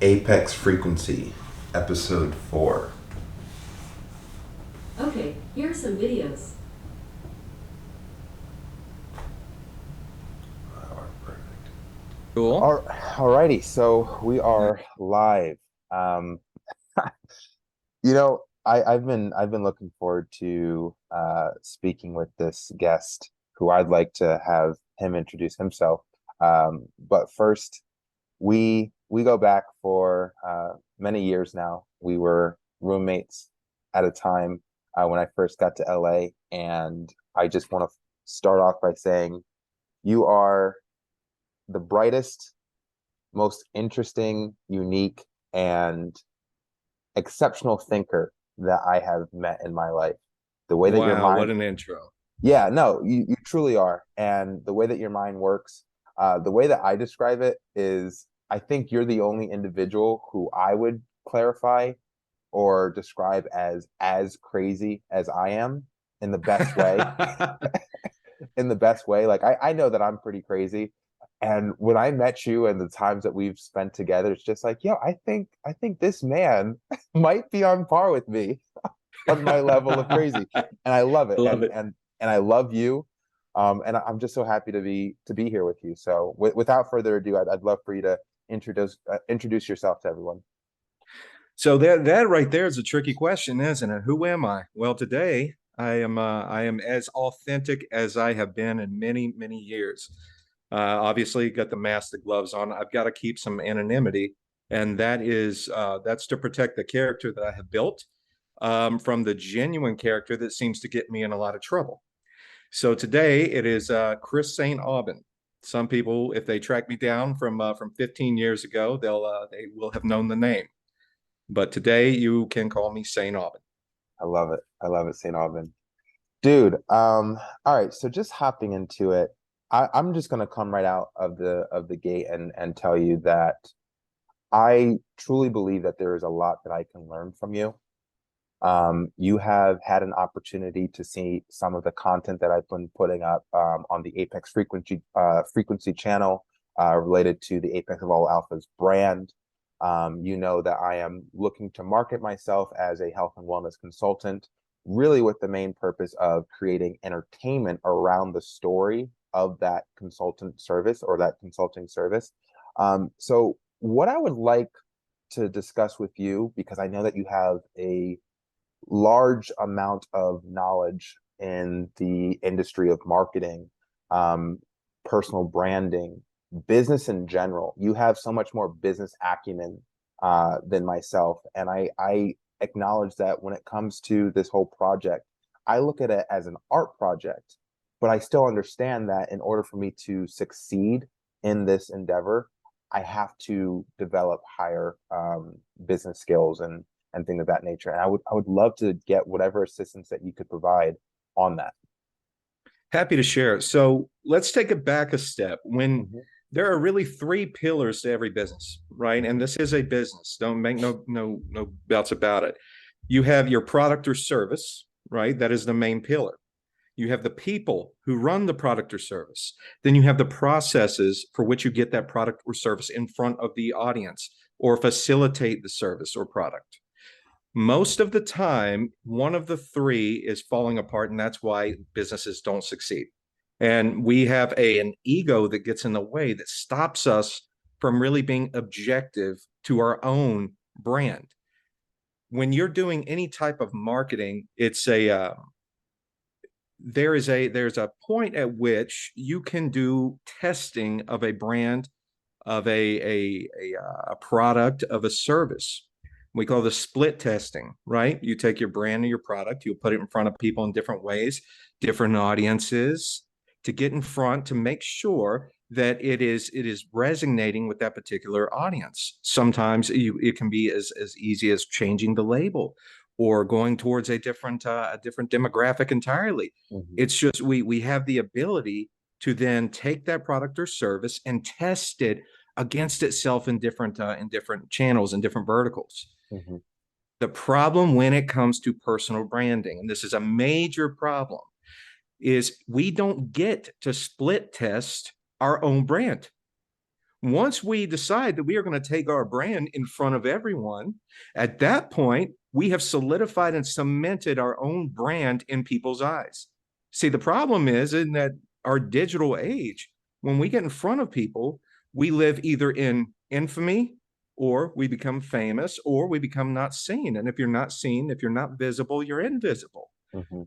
Apex Frequency, Episode 4. Okay, here are some videos. Oh, perfect. Cool. Alrighty, so we are live. Um, I've been looking forward to speaking with this guest, who I'd like to have him introduce himself. But first, we go back for many years now. We were roommates at a time when I first got to LA, and I just want to start off by saying you are the brightest, most interesting, unique, and exceptional thinker that I have met in my life. The way that your Wow, what mind, an intro. yeah, no, you truly are. And the way that your mind works, the way that I describe it is I think you're the only individual who I would clarify or describe as crazy as I am in the best way. In the best way. Like I know that I'm pretty crazy. And when I met you and the times that we've spent together, it's just like, yo, I think this man might be on par with me on my level of crazy. And I love it. Love And it. and and I love you. And I'm just so happy to be here with you. So without further ado, I'd love for you to introduce yourself to everyone. So that right there is a tricky question, isn't it? Who am I? Well, today I am as authentic as I have been in many, many years. Obviously, got the mask, the gloves on. I've got to keep some anonymity, and that's to protect the character that I have built from the genuine character that seems to get me in a lot of trouble. So today it is Chris St. Aubin. Some people, if they track me down from 15 years ago, they will have known the name. But today you can call me St. Aubin. I love it. I love it, St. Alban. Dude, all right, so just hopping into it, I'm just gonna come right out of the gate and tell you that I truly believe that there is a lot that I can learn from you. You have had an opportunity to see some of the content that I've been putting up on the Apex Frequency channel related to the Apex of All Alphas brand. You know that I am looking to market myself as a health and wellness consultant, really with the main purpose of creating entertainment around the story of that consultant service or that consulting service. So what I would like to discuss with you, because I know that you have a large amount of knowledge in the industry of marketing, um, personal branding, business in general. You have so much more business acumen than myself, and I acknowledge that when it comes to this whole project, I look at it as an art project, but I still understand that in order for me to succeed in this endeavor, I have to develop higher business skills and things of that nature. And I would love to get whatever assistance that you could provide on that. Happy to share. So let's take it back a step. When Mhm. there are really three pillars to every business, right? And this is a business. Don't make no doubts about it. You have your product or service, right? That is the main pillar. You have the people who run the product or service. Then you have the processes for which you get that product or service in front of the audience or facilitate the service or product. Most of the time, one of the three is falling apart, and that's why businesses don't succeed. And we have an ego that gets in the way that stops us from really being objective to our own brand. When you're doing any type of marketing, it's a there's a point at which you can do testing of a brand, of a product, of a service. We call this split testing, right? You take your brand and your product, you'll put it in front of people in different ways, different audiences, to get in front to make sure that it is resonating with that particular audience. Sometimes it can be as easy as changing the label or going towards a different demographic entirely. Mhm. It's just we have the ability to then take that product or service and test it against itself in different channels and different verticals. Mhm. The problem when it comes to personal branding, and this is a major problem, is we don't get to split test our own brand. Once we decide that we are going to take our brand in front of everyone, at that point, we have solidified and cemented our own brand in people's eyes. See, the problem is in that our digital age, when we get in front of people, we live either in infamy or we become famous or we become not seen. And if you're not seen, if you're not visible, you're invisible. Mm-hmm.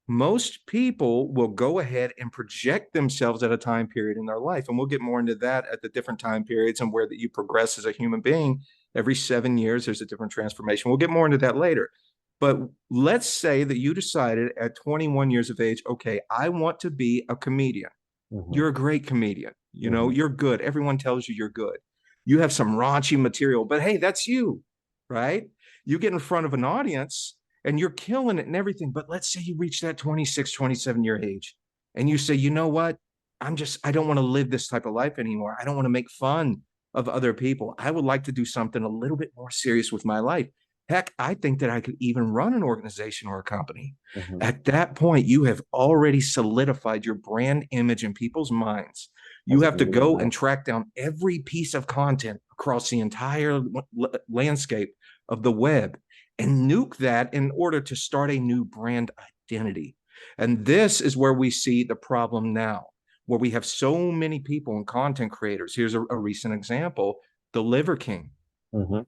Most people will go ahead and project themselves at a time period in their life. And we'll get more into that at the different time periods and where that you progress as a human being. Every 7 years, there's a different transformation. We'll get more into that later. But let's say that you decided at 21 years of age, okay, I want to be a comedian. Mm-hmm. You're a great comedian. You know, Mm-hmm. you're good. Everyone tells you you're good. You have some raunchy material, but hey, that's you, right? You get in front of an audience and you're killing it and everything. But let's say you reach that 26, 27-year age and you say, you know what? I don't want to live this type of life anymore. I don't want to make fun of other people. I would like to do something a little bit more serious with my life. Heck, I think that I could even run an organization or a company. Mm-hmm. At that point, you have already solidified your brand image in people's minds. You That's have to beautiful. go and track down every piece of content across the entire landscape of the web and nuke that in order to start a new brand identity. And this is where we see the problem now, where we have so many people and content creators. Here's a recent example, the Liver King. Mm-hmm.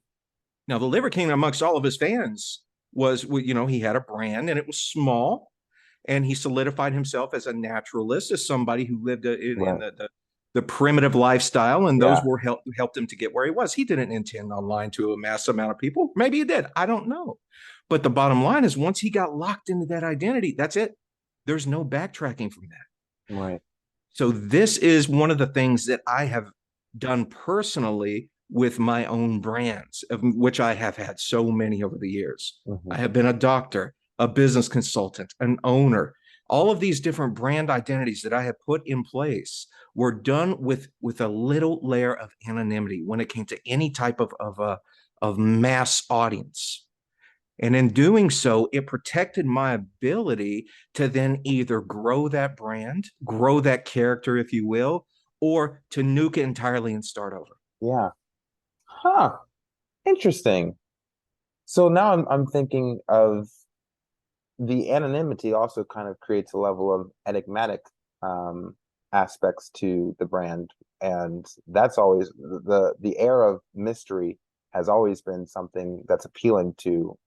Now, the Liver King, amongst all of his fans, was, you know, he had a brand and it was small, and he solidified himself as a naturalist, as somebody who lived in Right. the primitive lifestyle, and those Yeah. were helped him to get where he was. He didn't intend on lying to a mass amount of people. Maybe he did. I don't know. But the bottom line is, once he got locked into that identity, that's it. There's no backtracking from that. Right. So this is one of the things that I have done personally with my own brands, of which I have had so many over the years. Mm-hmm. I have been a doctor, a business consultant, an owner. All of these different brand identities that I have put in place were done with a little layer of anonymity when it came to any type of mass audience. And in doing so, it protected my ability to then either grow that brand, grow that character, if you will, or to nuke it entirely and start over. Yeah. Huh. Interesting. So now I'm thinking of the anonymity also kind of creates a level of enigmatic um, aspects to the brand, and that's always the air of mystery has always been something that's appealing to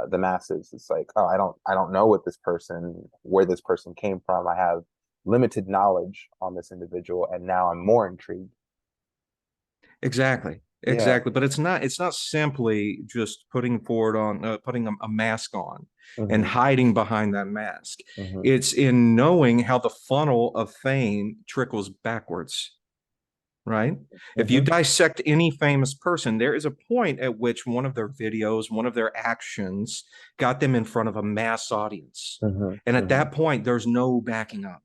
the masses. It's like, oh, I don't know where this person came from. I have limited knowledge on this individual, and now I'm more intrigued. Exactly. Yeah. Exactly. But it's not simply just putting forward on putting a mask on and Mm-hmm. hiding behind that mask. Mm-hmm. It's in knowing how the funnel of fame trickles backwards, right? If you Mm-hmm. dissect any famous person, there is a point at which one of their videos, one of their actions got them in front of a mass audience. Mm-hmm. And at Mm-hmm. that point, there's no backing up.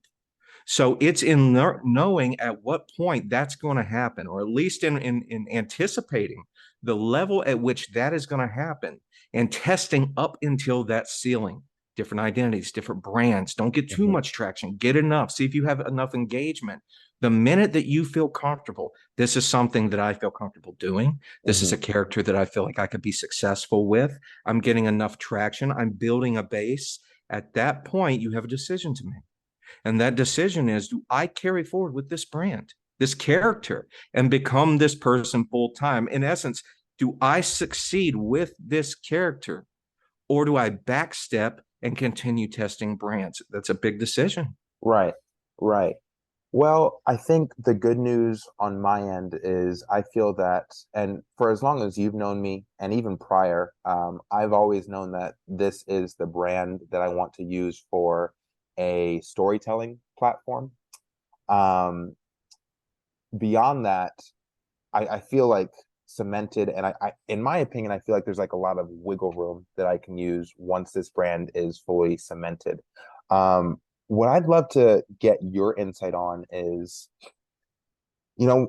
So it's in knowing at what point that's going to happen, or at least in anticipating the level at which that is going to happen and testing up until that ceiling. Different identities, different brands. Don't get too Mm-hmm. much traction. Get enough. See if you have enough engagement. The minute that you feel comfortable, this is something that I feel comfortable doing. This is Mm-hmm. a character that I feel like I could be successful with. I'm getting enough traction. I'm building a base. At that point, you have a decision to make. And that decision is, do I carry forward with this brand, this character, and become this person full time? In essence, do I succeed with this character, or do I backstep and continue testing brands? That's a big decision. Right. Right. Well, I think the good news on my end is I feel that, and for as long as you've known me, and even prior, I've always known that this is the brand that I want to use for a storytelling platform. Um, Beyond that, I feel like cemented, and in my opinion, I feel like there's like a lot of wiggle room that I can use once this brand is fully cemented. What I'd love to get your insight on is, you know,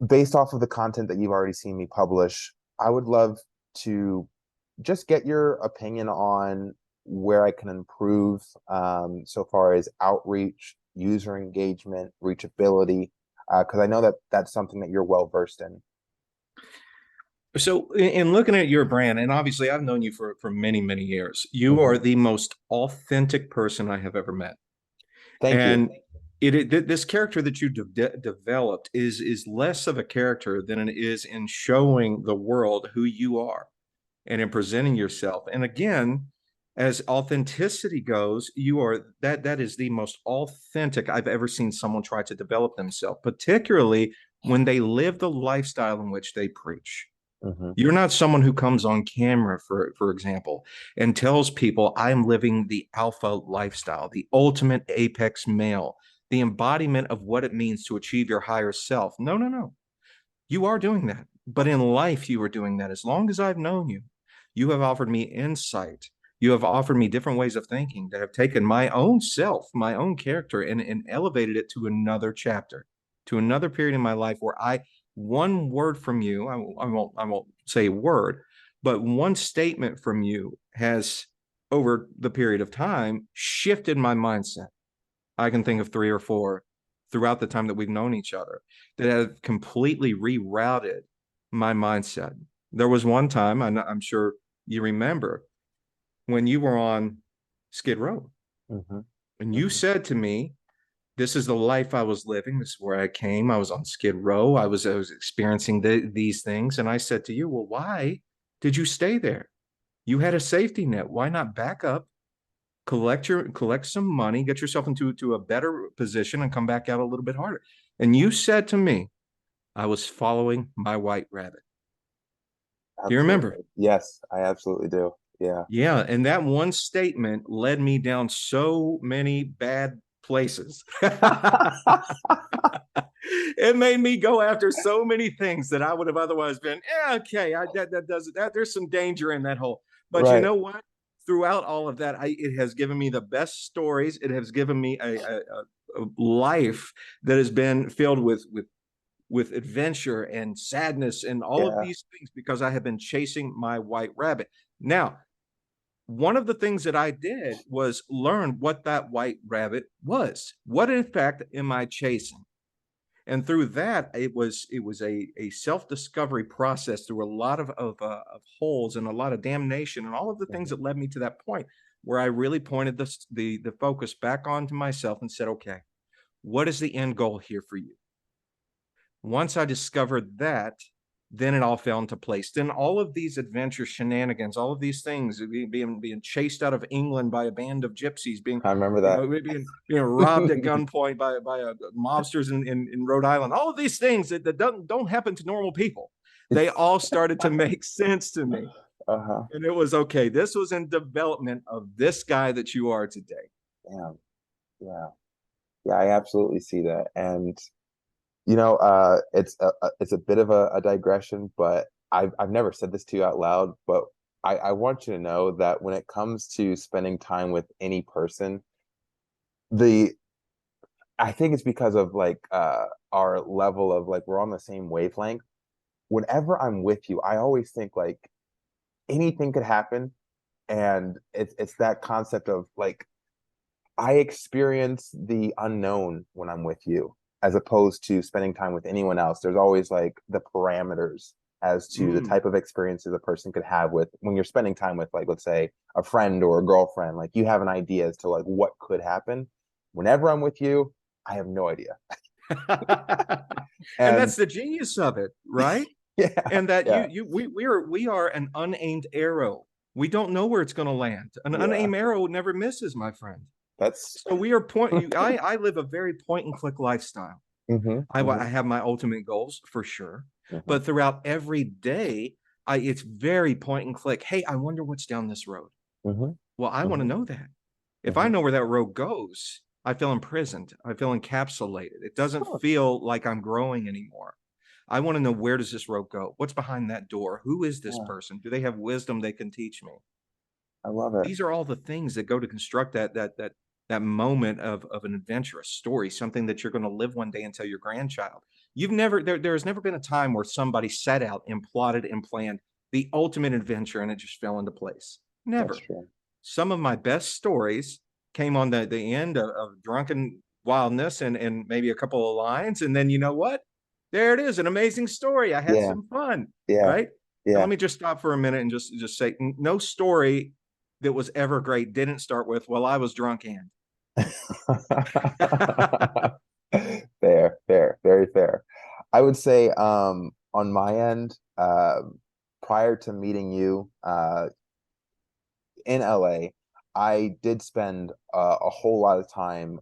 based off of the content that you've already seen me publish, I would love to just get your opinion on where I can improve so far as outreach, user engagement, reachability. Because I know that that's something that you're well versed in. So in looking at your brand, and obviously I've known you for many, many years, you Mhm. are the most authentic person I have ever met. Thank you. And this character that you developed is less of a character than it is in showing the world who you are and in presenting yourself. And again, as authenticity goes, you are that is the most authentic I've ever seen someone try to develop themselves, particularly when they live the lifestyle in which they preach. Hmm. You're not someone who comes on camera, for example, and tells people I'm living the alpha lifestyle, the ultimate apex male, the embodiment of what it means to achieve your higher self. No, no, no. You are doing that. But in life, you are doing that. As long as I've known you, you have offered me insight. You have offered me different ways of thinking that have taken my own self, my own character, and elevated it to another chapter, to another period in my life where one word from you, I won't say a word, but one statement from you has, over the period of time, shifted my mindset. I can think of three or four throughout the time that we've known each other that have completely rerouted my mindset. There was one time, I'm sure you remember, when you were on Skid Row, Hmm. and you Hmm. said to me, "This is the life I was living. This is where I came. I was on Skid Row. I was experiencing these things." And I said to you, "Well, why did you stay there? You had a safety net. Why not back up, collect some money, get yourself into a better position, and come back out a little bit harder?" And you said to me, "I was following my white rabbit." Do you remember? Absolutely. Yes, I absolutely do. Yeah. Yeah, and that one statement led me down so many bad places. It made me go after so many things that I would have otherwise been, okay, that does that. There's some danger in that hole. But you Right. know what? Throughout all of that, it has given me the best stories. It has given me a life that has been filled with adventure and sadness and all of Yeah. these things because I have been chasing my white rabbit. Now, one of the things that I did was learn what that white rabbit was. What in fact am I chasing? And through that, it was a self discovery process through a lot of holes and a lot of damnation and all of the things Mhm. that led me to that point where I really pointed the focus back onto myself and said, okay, what is the end goal here for you? Once I discovered that, then it all fell into place. Then all of these adventure shenanigans, all of these things, being chased out of England by a band of gypsies, I remember you that. know, being robbed at gunpoint by mobsters in Rhode Island. All of these things that don't happen to normal people. They all started to make sense to me, Uh-huh. and it was okay. This was in development of this guy that you are today. Yeah. Yeah. Yeah, I absolutely see that. And it's a bit of a digression, but I've never said this to you out loud, but I want you to know that when it comes to spending time with any person, the I think it's because of like our level of like we're on the same wavelength. Whenever I'm with you, I always think like anything could happen. And it's that concept of like I experience the unknown when I'm with you, as opposed to spending time with anyone else. There's always like the parameters as to the Mm. type of experiences a person could have with when you're spending time with, like, let's say, a friend or a girlfriend. Like, you have an idea as to like what could happen. Whenever I'm with you, I have no idea. And And that's the genius of it, right? yeah, And that yeah, we are an unaimed arrow. We don't know where it's going to land. An yeah. unaimed arrow never misses, my friend. That's So we are point. I live a very point and click lifestyle. hmm, I hmm, have my ultimate goals for sure, hmm, but throughout every day, it's very point and click. Hey, I wonder what's down this road. hmm, Well, I want to hmm, know that. If I hmm. know where that road goes, I feel imprisoned. I feel encapsulated. It doesn't Sure. feel like I'm growing anymore. I want to know, where does this road go? What's behind that door? Who is this Yeah, person? Do they have wisdom they can teach me? I love it. These are all the things that go to construct that moment of an adventurous story, something that you're going to live one day and tell your grandchild. There's never been a time where somebody set out and plotted and planned the ultimate adventure and it just fell into place. That's Never. true. Some of my best stories came on the end of drunken wildness and maybe a couple of lines, and then you know what? There it is, an amazing story. I had Yeah, some fun, yeah, right? And yeah. let me just stop for a minute and just say, no story that was ever great didn't start with, well, I was drunk and. Fair, fair, very fair. I would say on my end, prior to meeting you in LA, I did spend a whole lot of time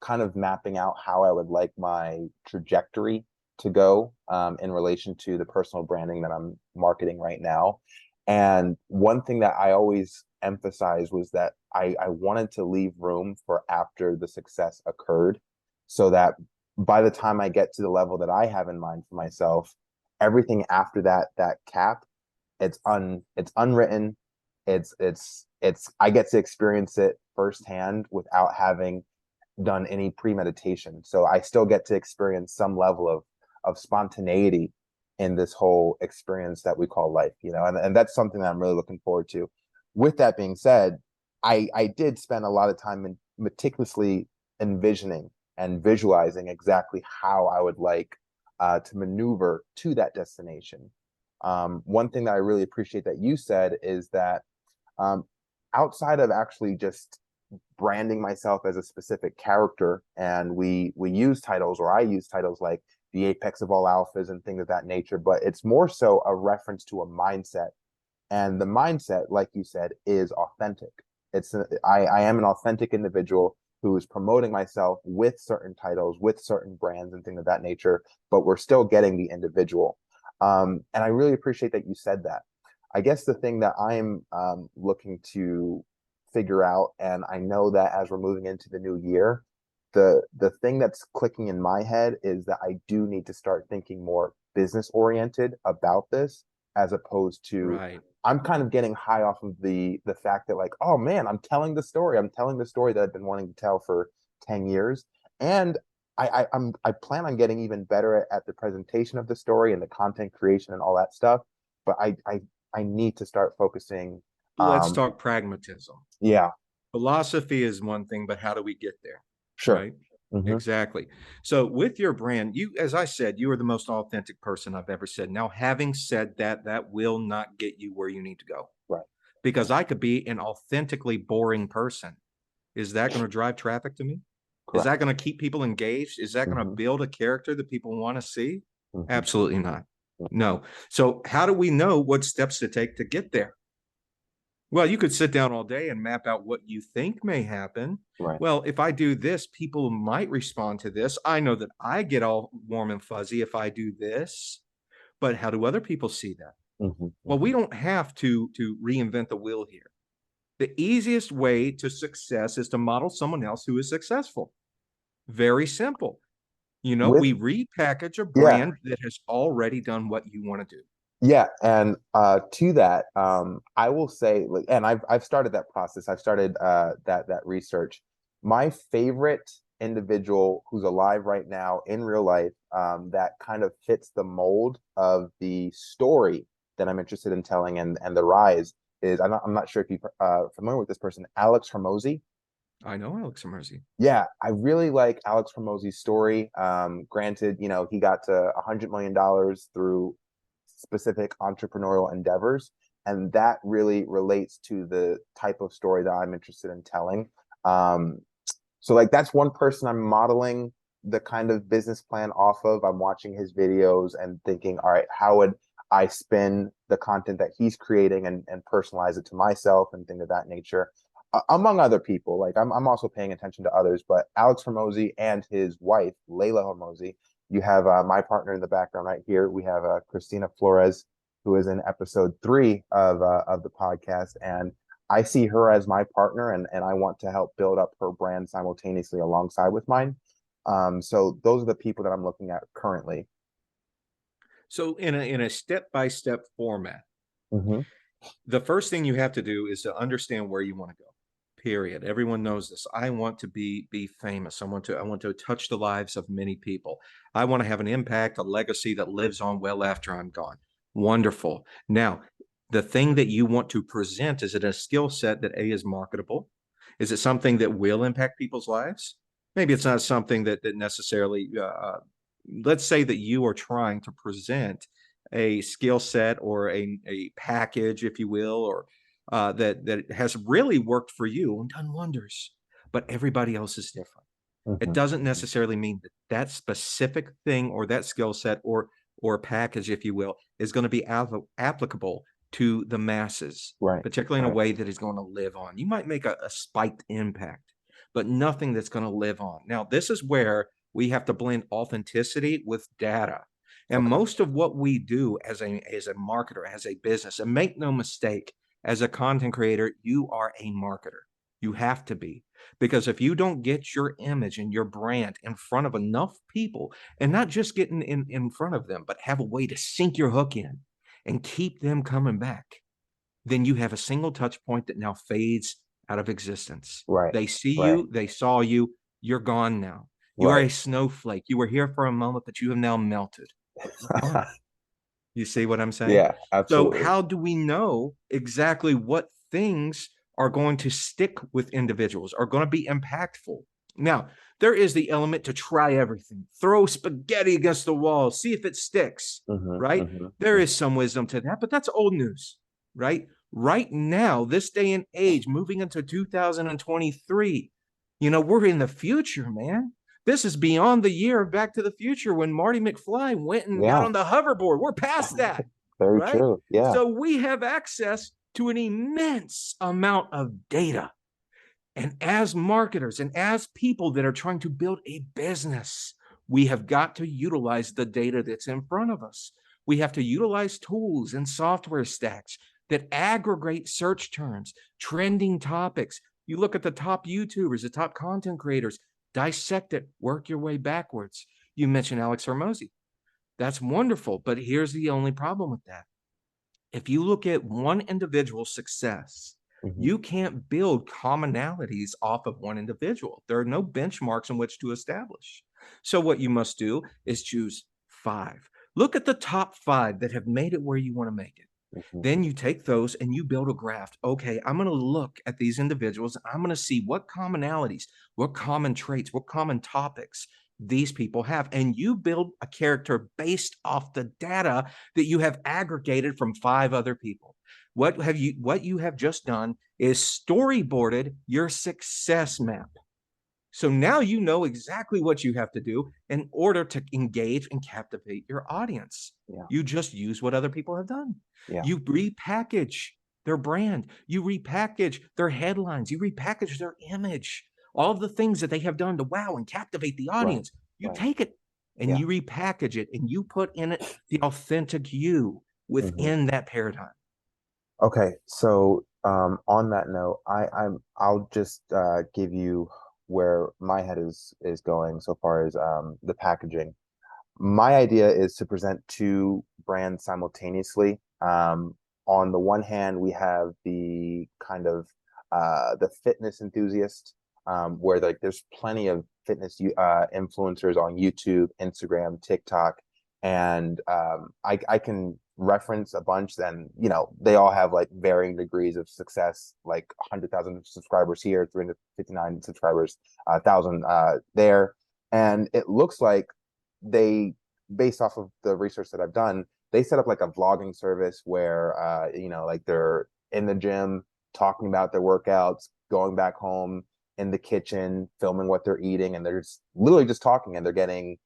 kind of mapping out how I would like my trajectory to go in relation to the personal branding that I'm marketing right now. And one thing that I always emphasized was that I wanted to leave room for after the success occurred, so that by the time I get to the level that I have in mind for myself, everything after that cap, it's unwritten, it's I get to experience it firsthand without having done any premeditation. So I still get to experience some level of spontaneity in this whole experience that we call life, and that's something that I'm really looking forward to. With that being said, I did spend a lot of time meticulously envisioning and visualizing exactly how I would like to maneuver to that destination. One thing that I really appreciate that you said is that um, outside of actually just branding myself as a specific character, and we use titles, or I use titles like the apex of all alphas and things of that nature, but it's more so a reference to a mindset. And the mindset, like you said, is authentic. I am an authentic individual who is promoting myself with certain titles, with certain brands and things of that nature, but we're still getting the individual. And I really appreciate that you said that. I guess the thing that I'm looking to figure out, and I know that as we're moving into the new year, the thing that's clicking in my head is that I do need to start thinking more business oriented about this, as opposed to, Right. I'm kind of getting high off of the fact that, like, oh man, I'm telling the story. I'm telling the story that I've been wanting to tell for 10 years. And I plan on getting even better at the presentation of the story and the content creation and all that stuff. But I need to start focusing. Let's talk pragmatism. Yeah, Philosophy is one thing, but how do we get there? sure. Right? Hmm. Exactly. So with your brand, you, as I said, you are the most authentic person I've ever said. Now, having said that, that will not get you where you need to go, Right. because I could be an authentically boring person. Is that going to drive traffic to me? Is Correct. that going to keep people engaged? Is that going to Hmm. build a character that people want to see? Hmm. Absolutely not. No. So how do we know what steps to take to get there? Well, you could sit down all day and map out what you think may happen. Right. Well, if I do this, people might respond to this. I know that I get all warm and fuzzy if I do this, but how do other people see that? Hmm. Well, Hmm. we don't have to reinvent the wheel here. The easiest way to success is to model someone else who is successful. Very simple. With We repackage a Yeah, brand that has already done what you want to do. yeah, and to that, I will say, like, and I've started that process. I've started that research. My favorite individual who's alive right now in real life, that kind of fits the mold of the story that I'm interested in telling, and the rise is, I'm not sure if you're familiar with this person, Alex Hormozy. I know Alex Mercy. Yeah, I really like Alex Hormozy's story. Granted, he got to $100 million through specific entrepreneurial endeavors, and that really relates to the type of story that I'm interested in telling. So like that's one person I'm modeling the kind of business plan off of. I'm watching his videos and thinking, all right, how would I spin the content that he's creating and personalize it to myself and things of that nature, among other people. Like I'm also paying attention to others, but Alex Hormozy and his wife, Layla Hormozy. You have my partner in the background right here. We have Christina Flores, who is in episode 3 of the podcast, and I see her as my partner, and I want to help build up her brand simultaneously alongside with mine. So those are the people that I'm looking at currently. So in a step-by-step format, Hmm. the first thing you have to do is to understand where you want to go. Period. Everyone knows this. I want to be famous. I want to touch the lives of many people. I want to have an impact, a legacy that lives on well after I'm gone. Wonderful. Now, the thing that you want to present, is it a skill set that A, is marketable? Is it something that will impact people's lives? Maybe it's not something that necessarily, let's say that you are trying to present a skill set or a package, if you will, or that has really worked for you and done wonders, but everybody else is different. It Mhm. doesn't necessarily mean that that specific thing or that skill set or package, if you will, is going to be applicable to the masses, Right, particularly in a right. way that is going to live on. You might make a spiked impact, but nothing that's going to live on. Now, this is where we have to blend authenticity with data. And Okay. most of what we do as a marketer, as a business, and make no mistake, as a content creator, you are a marketer. You have to be. Because if you don't get your image and your brand in front of enough people, and not just getting in front of them, but have a way to sink your hook in and keep them coming back, then you have a single touch point that now fades out of existence. Right, They see right, you, they saw you, you're gone now. You are right. a snowflake. You were here for a moment, but you have now melted. You're gone. You see what I'm saying? Yeah, So absolutely. how do we know exactly what things are going to stick with individuals, are going to be impactful? Now, there is the element to try everything, throw spaghetti against the wall, see if it sticks, Mhm, right? mhm, There is mhm. some wisdom to that, but that's old news, right? Right now, this day and age, moving into 2023, we're in the future, man. This is beyond the year of Back to the Future when Marty McFly went and got Yeah, on the hoverboard. We're past that, very right? true. Yeah. So we have access to an immense amount of data. And as marketers and as people that are trying to build a business, we have got to utilize the data that's in front of us. We have to utilize tools and software stacks that aggregate search terms, trending topics. You look at the top YouTubers, the top content creators, dissect it, work your way backwards. You mentioned Alex Hermosi. That's wonderful, but here's the only problem with that. If you look at one individual's success, Mhm. you can't build commonalities off of one individual. There are no benchmarks in which to establish. So, what you must do is choose five. Look at the top five that have made it where you want to make it. Mhm. Then you take those and you build a graph. Okay, I'm going to look at these individuals. I'm going to see what commonalities, what common traits, what common topics these people have. And you build a character based off the data that you have aggregated from five other people. What you have just done is storyboarded your success map. So now you know exactly what you have to do in order to engage and captivate your audience. Yeah, You just use what other people have done. yeah. You repackage their brand, you repackage their headlines, you repackage their image, all of the things that they have done to wow and captivate the Right, audience. You right. take it and Yeah. you repackage it and you put in it the authentic you Mhm. within that paradigm. Okay, so on that note, I'll just give you where my head is going so far as the packaging. My idea is to present two brands simultaneously. On the one hand, we have the kind of the fitness enthusiast, where like there's plenty of fitness influencers on YouTube, Instagram, TikTok, and I can reference a bunch. And they all have like varying degrees of success, like 100,000 subscribers here, 359 subscribers, 1,000 there, and it looks like they, based off of the research that I've done, they set up like a vlogging service where like they're in the gym talking about their workouts, going back home in the kitchen, filming what they're eating, and they're just literally just talking, and they're getting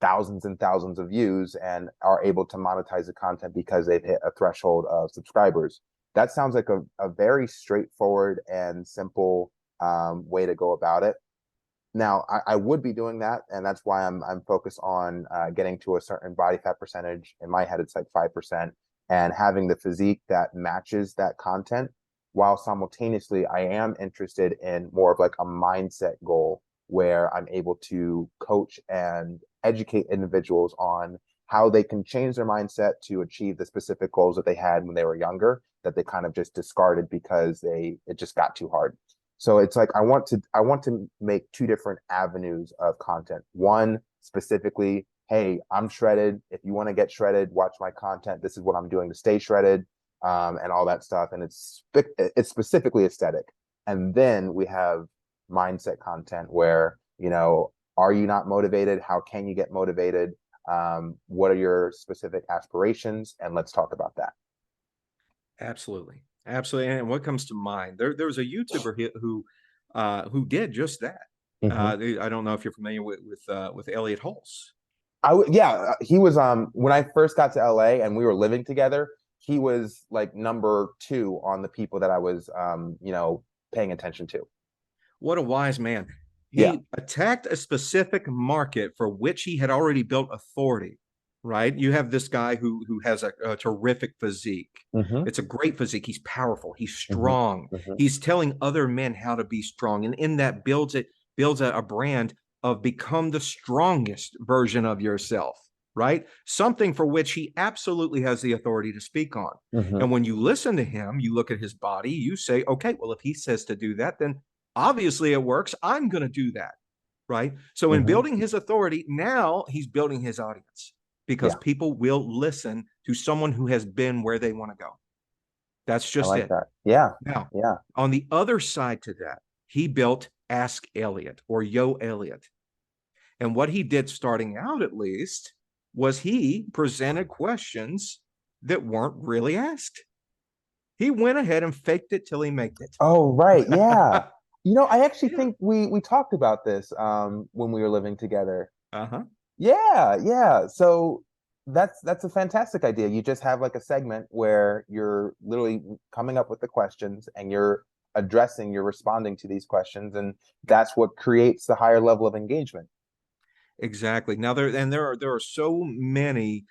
thousands and thousands of views and are able to monetize the content because they've hit a threshold of subscribers. That sounds like a very straightforward and simple way to go about it. Now, I would be doing that, and that's why I'm focused on getting to a certain body fat percentage. In my head, it's like 5%, and having the physique that matches that content. While simultaneously, I am interested in more of like a mindset goal where I'm able to coach and educate individuals on how they can change their mindset to achieve the specific goals that they had when they were younger, that they kind of just discarded because it just got too hard. So it's like I want to make two different avenues of content. One specifically, hey, I'm shredded. If you want to get shredded, watch my content. This is what I'm doing to stay shredded, and all that stuff. And it's specifically aesthetic. And then we have mindset content where You know, are you not motivated? How can you get motivated? What are your specific aspirations? And let's talk about that. Absolutely. Absolutely. And what comes to mind, there was a YouTuber who did just that. I don't know if you're familiar with Elliot Hulse. Yeah, he was when I first got to LA and we were living together, he was like number 2 on the people that I was you know, paying attention to. What a wise man. Yeah. He attacked a specific market for which he had already built authority, right? You have this guy who has a terrific physique. Mm-hmm. It's a great physique. He's powerful. He's Mm-hmm. strong. Mm-hmm. He's telling other men how to be strong. And in that builds a brand of become the strongest version of yourself, right? Something for which he absolutely has the authority to speak on. Mm-hmm. And when you listen to him, you look at his body, you say, okay, well, if he says to do that, then obviously it works. I'm going to do that. Right. So in Mm-hmm. building his authority, now he's building his audience because Yeah. people will listen to someone who has been where they want to go. That's I just like it. that. Yeah. Now, Yeah. on the other side to that, he built Ask Elliot or Yo Elliot. And what he did starting out, at least, was he presented questions that weren't really asked. He went ahead and faked it till he made it. Oh, right. Yeah. You know, I actually Yeah. think we talked about this when we were living together. Uh-huh. Yeah, yeah. So that's a fantastic idea. You just have like a segment where you're literally coming up with the questions and you're responding to these questions, and that's what creates the higher level of engagement. Exactly. Now there are so many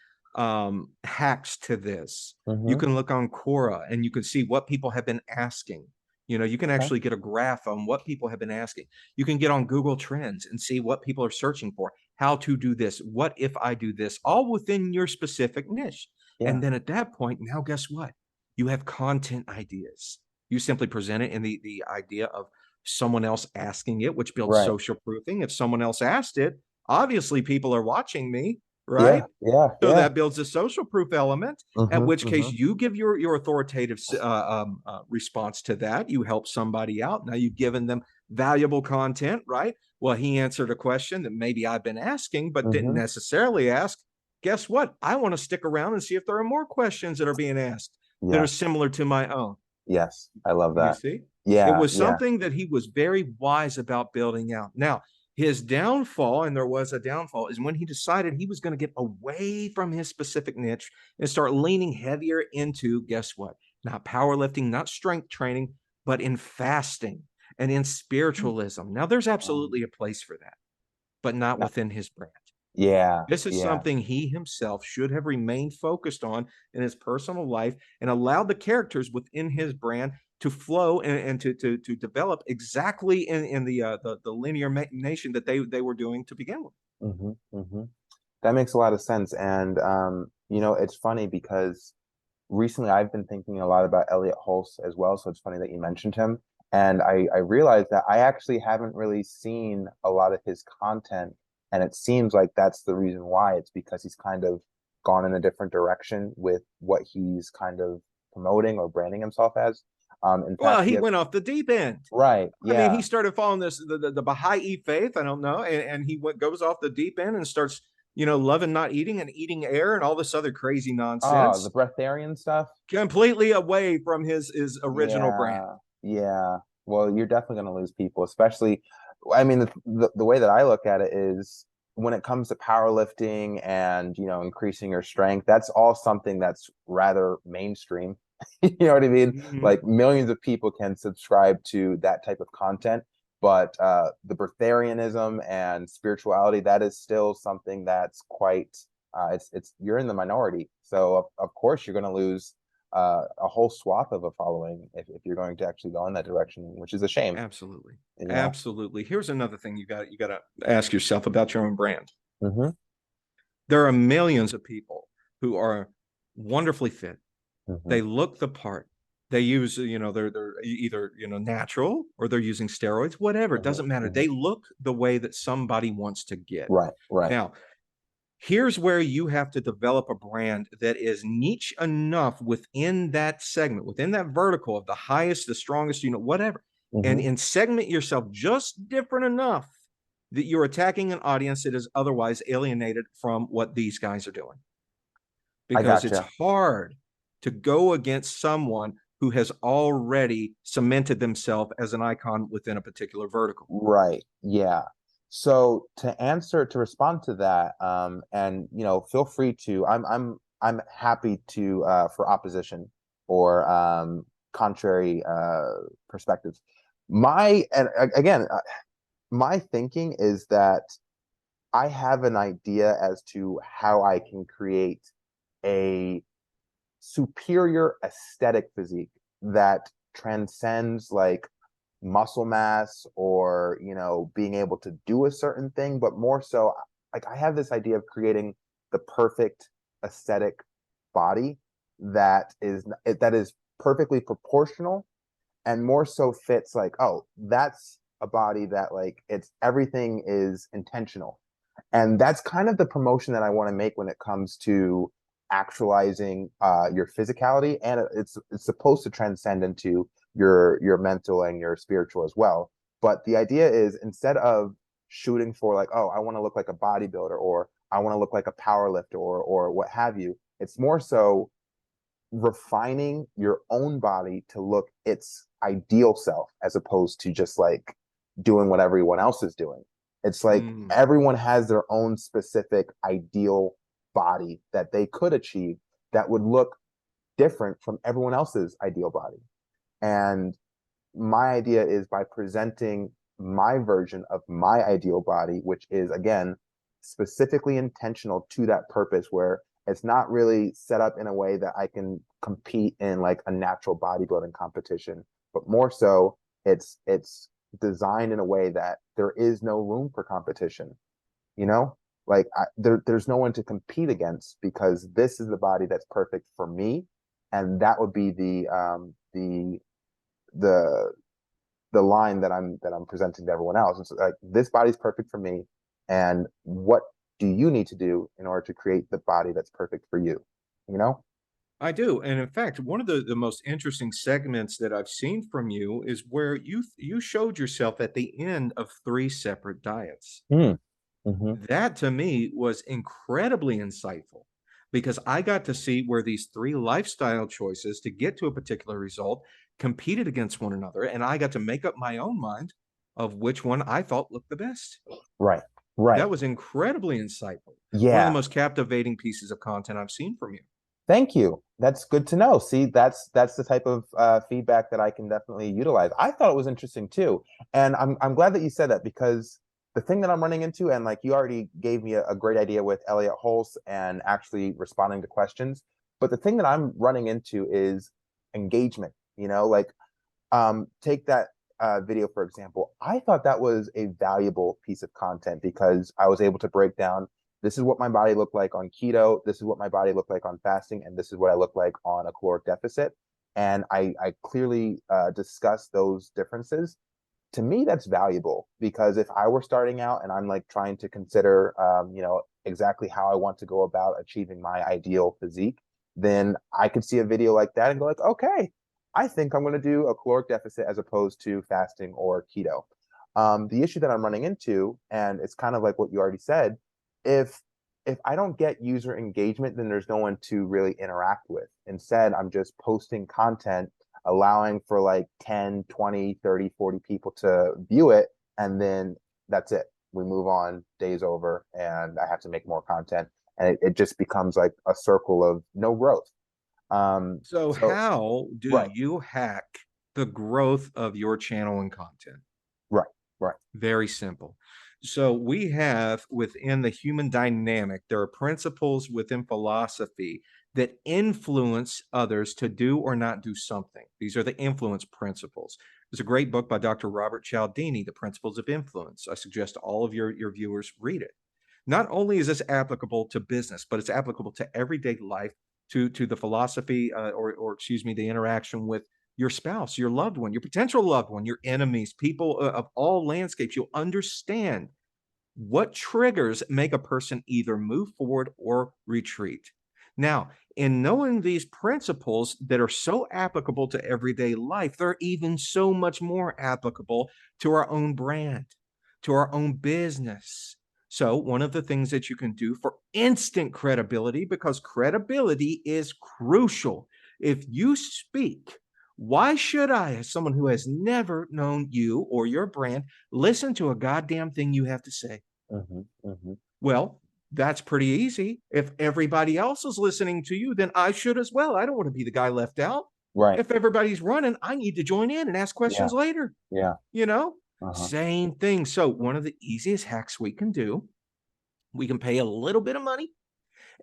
hacks to this. You Mm-hmm. can look on Quora and you can see what people have been asking. You know, you can Okay. actually get a graph on what people have been asking. You can get on Google Trends and see what people are searching for, how to do this, what if I do this, all within your specific niche. Yeah. And then at that point, now guess what? You have content ideas. You simply present it in the idea of someone else asking it, which builds Right. social proofing. If someone else asked it, obviously people are watching me, Yeah. right? Yeah. So Yeah. that builds a social proof element, at Mm-hmm. which case Mm-hmm. you give your authoritative response to that. You help somebody out. Now you've given them valuable content, right? Well, he answered a question that maybe I've been asking, but didn't Mm-hmm. necessarily ask. Guess what? I want to stick around and see if there are more questions that are being asked that are Yes. similar to my own. Yes. I love You that. see? It Yeah. was Yeah. something that he was very wise about building out. Now, his downfall, and there was a downfall, is when he decided he was going to get away from his specific niche and start leaning heavier into, guess what? Not powerlifting, not strength training, but in fasting and in spiritualism. Now, there's Um, absolutely a place for that, but not no- within his brand. yeah. This is Yeah. something he himself should have remained focused on in his personal life and allowed the characters within his brand to flow and to develop exactly in the linear nation that they were doing to begin with. Mm-hmm. Mm-hmm. That makes a lot of sense. And you know, it's funny because recently I've been thinking a lot about Elliot Hulse as well. So it's funny that you mentioned him. And I realized that I actually haven't really seen a lot of his content. And it seems like that's the reason why. It's because he's kind of gone in a different direction with what he's kind of promoting or branding himself as. In Well, fact, he he has, went off the deep end. right. I mean, he Yeah. started following the Baha'i faith. I don't know, and goes off the deep end and starts, loving not eating and eating air and all this other crazy Oh, the nonsense, breatharian stuff. completely away from his original brand. Yeah, yeah. Well, you're definitely going to lose people, especially. I mean, the way that I look at it is when it comes to powerlifting and increasing your strength, that's all something that's rather mainstream. You know what I mean? Mhm. Like millions of people can subscribe to that type of content, but the breatharianism and spirituality, that is still something that's quite. It's you're in the minority, so of course you're going to lose a whole swath of a following if you're going to actually go in that direction, which is a shame, Absolutely. you know. Absolutely. Here's another thing you got to ask yourself about your own brand. Mm-hmm. There are millions of people who are wonderfully fit. Mm-hmm. They look the part. They use, they're either, natural or they're using steroids, whatever. It doesn't matter. Mm-hmm. They look the way that somebody wants to get. Right, right. Now, here's where you have to develop a brand that is niche enough within that segment, within that vertical of the highest, the strongest, whatever. Mm-hmm. And segment yourself just different enough that you're attacking an audience that is otherwise alienated from what these guys are doing. I Because it's gotcha. hard to go against someone who has already cemented themselves as an icon within a particular vertical. Right. Yeah. So to respond to that, and feel free to. I'm happy to for opposition or contrary perspectives. Again, my thinking is that I have an idea as to how I can create a superior aesthetic physique that transcends like muscle mass or being able to do a certain thing, but more so like I have this idea of creating the perfect aesthetic body that is perfectly proportional and more so fits like, oh, that's a body that like it's everything is intentional. And that's kind of the promotion that I want to make when it comes to actualizing your physicality, and it's supposed to transcend into your mental and your spiritual as well. But the idea is instead of shooting for like, oh, I want to look like a bodybuilder or I want to look like a power lifter or what have you, it's more so refining your own body to look its ideal self as opposed to just like doing what everyone else is doing. It's like everyone has their own specific ideal body that they could achieve that would look different from everyone else's ideal body. And my idea is by presenting my version of my ideal body, which is again specifically intentional to that purpose, where it's not really set up in a way that I can compete in like a natural bodybuilding competition, but more so it's designed in a way that there is no room for competition. You know, like there's no one to compete against because this is the body that's perfect for me, and that would be the the line that I'm presenting to everyone else. It's like this body's perfect for me, and what do you need to do in order to create the body that's perfect for you? You know? I do. And in fact, one of the most interesting segments that I've seen from you is where you showed yourself at the end of 3 separate diets. Mm. Hmm. That to me was incredibly insightful because I got to see where these 3 lifestyle choices to get to a particular result competed against one another. And I got to make up my own mind of which one I thought looked the best. Right. Right. That was incredibly insightful. One of the Yeah. most captivating pieces of content I've seen from you. Thank you. That's good to know. See, that's the type of feedback that I can definitely utilize. I thought it was interesting too, and I'm glad that you said that because the thing that I'm running into, and like you already gave me a great idea with Elliot Hulse and actually responding to questions, but the thing that I'm running into is engagement. Like take that video for example. I thought that was a valuable piece of content because I was able to break down this is what my body looked like on keto, this is what my body looked like on fasting, and this is what I look like on a caloric deficit. And I clearly discussed those differences. To me, that's valuable because if I were starting out and I'm like trying to consider, exactly how I want to go about achieving my ideal physique, then I could see a video like that and go like, okay, I think I'm going to do a caloric deficit as opposed to fasting or keto. The issue that I'm running into, and it's kind of like what you already said, if if I don't get user engagement, then there's no one to really interact with. Instead, I'm just posting content, allowing for like 10, 20, 30, 40 people to view it, and then that's it. We move on, day's over, and I have to make more content. And it just becomes like a circle of no growth. So So how do right, you hack the growth of your channel and content? right, right. Very simple. So we have within the human dynamic, there are principles within philosophy that influence others to do or not do something. These are the influence principles. There's a great book by Dr. Robert Cialdini, The Principles of Influence. I suggest all of your viewers read it. Not only is this applicable to business, but it's applicable to everyday life, to the philosophy or excuse me, the interaction with your spouse, your loved one, your potential loved one, your enemies, people of all landscapes. You'll understand what triggers make a person either move forward or retreat. Now, in knowing these principles that are so applicable to everyday life, they're even so much more applicable to our own brand. to our own business. So one of the things that you can do for instant credibility, because credibility is crucial. If you speak, why should I, as someone who has never known you or your brand, listen to a goddamn thing you have to say? Well, that's pretty easy. If everybody else is listening to you, then I should as well. I don't want to be the guy left out. Right. If everybody's running, I need to join in and ask questions later. Yeah. You know, Uh-huh. same thing. So one of the easiest hacks we can do, we can pay a little bit of money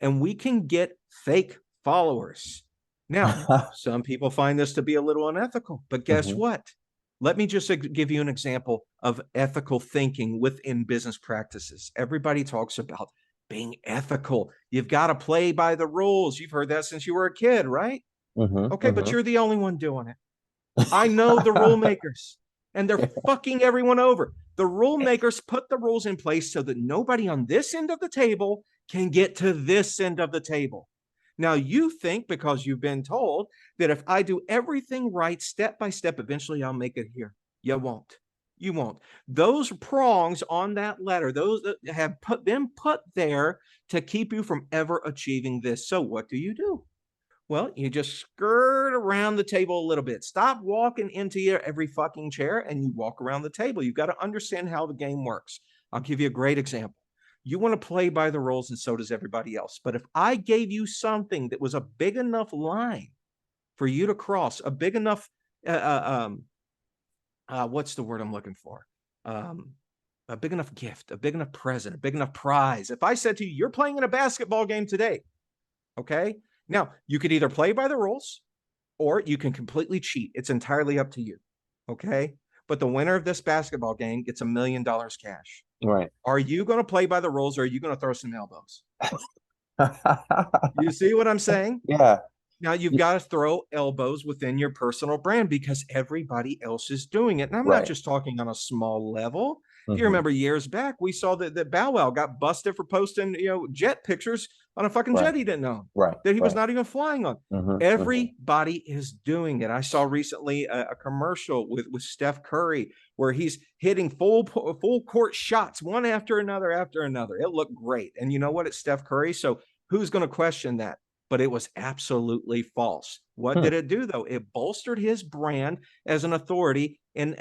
and we can get fake followers. Now, some people find this to be a little unethical, but guess what? Let me just give you an example of ethical thinking within business practices. Everybody talks about being ethical. You've got to play by the rules. You've heard that since you were a kid, right? Okay, but you're the only one doing it. I know the rule makers, and they're fucking everyone over. The rule makers put the rules in place so that nobody on this end of the table can get to this end of the table. Now, you think because you've been told that if I do everything right, step by step, eventually I'll make it here. You won't. You won't. Those prongs on that ladder, those that have been put there to keep you from ever achieving this. So what do? Well, you just skirt around the table a little bit. Stop walking into your every fucking chair and you walk around the table. You've got to understand how the game works. I'll give you a great example. You want to play by the rules, and so does everybody else. But if I gave you something that was a big enough line for you to cross, a big enough, what's the word I'm looking for? A big enough gift, a big enough present, a big enough prize. If I said to you, you're playing in a basketball game today, okay? Now, you could either play by the rules or you can completely cheat. It's entirely up to you, okay? But the winner of this basketball game gets $1 million cash. Right. Are you going to play by the rules or are you going to throw some elbows? You see what I'm saying? Yeah. Now you've got to throw elbows within your personal brand because everybody else is doing it. And I'm not Right. just talking on a small level. If you Mhm. remember years back, we saw that Bow Wow got busted for posting, jet pictures on a fucking Right. jet he didn't own, Right. that he was Right. not even flying on. Mhm. Everybody is doing it. I saw recently a commercial with Steph Curry where he's hitting full court shots one after another. It looked great. And you know what? It's Steph Curry. So who's going to question that? But it was absolutely false. What did it do, though? It bolstered his brand as an authority in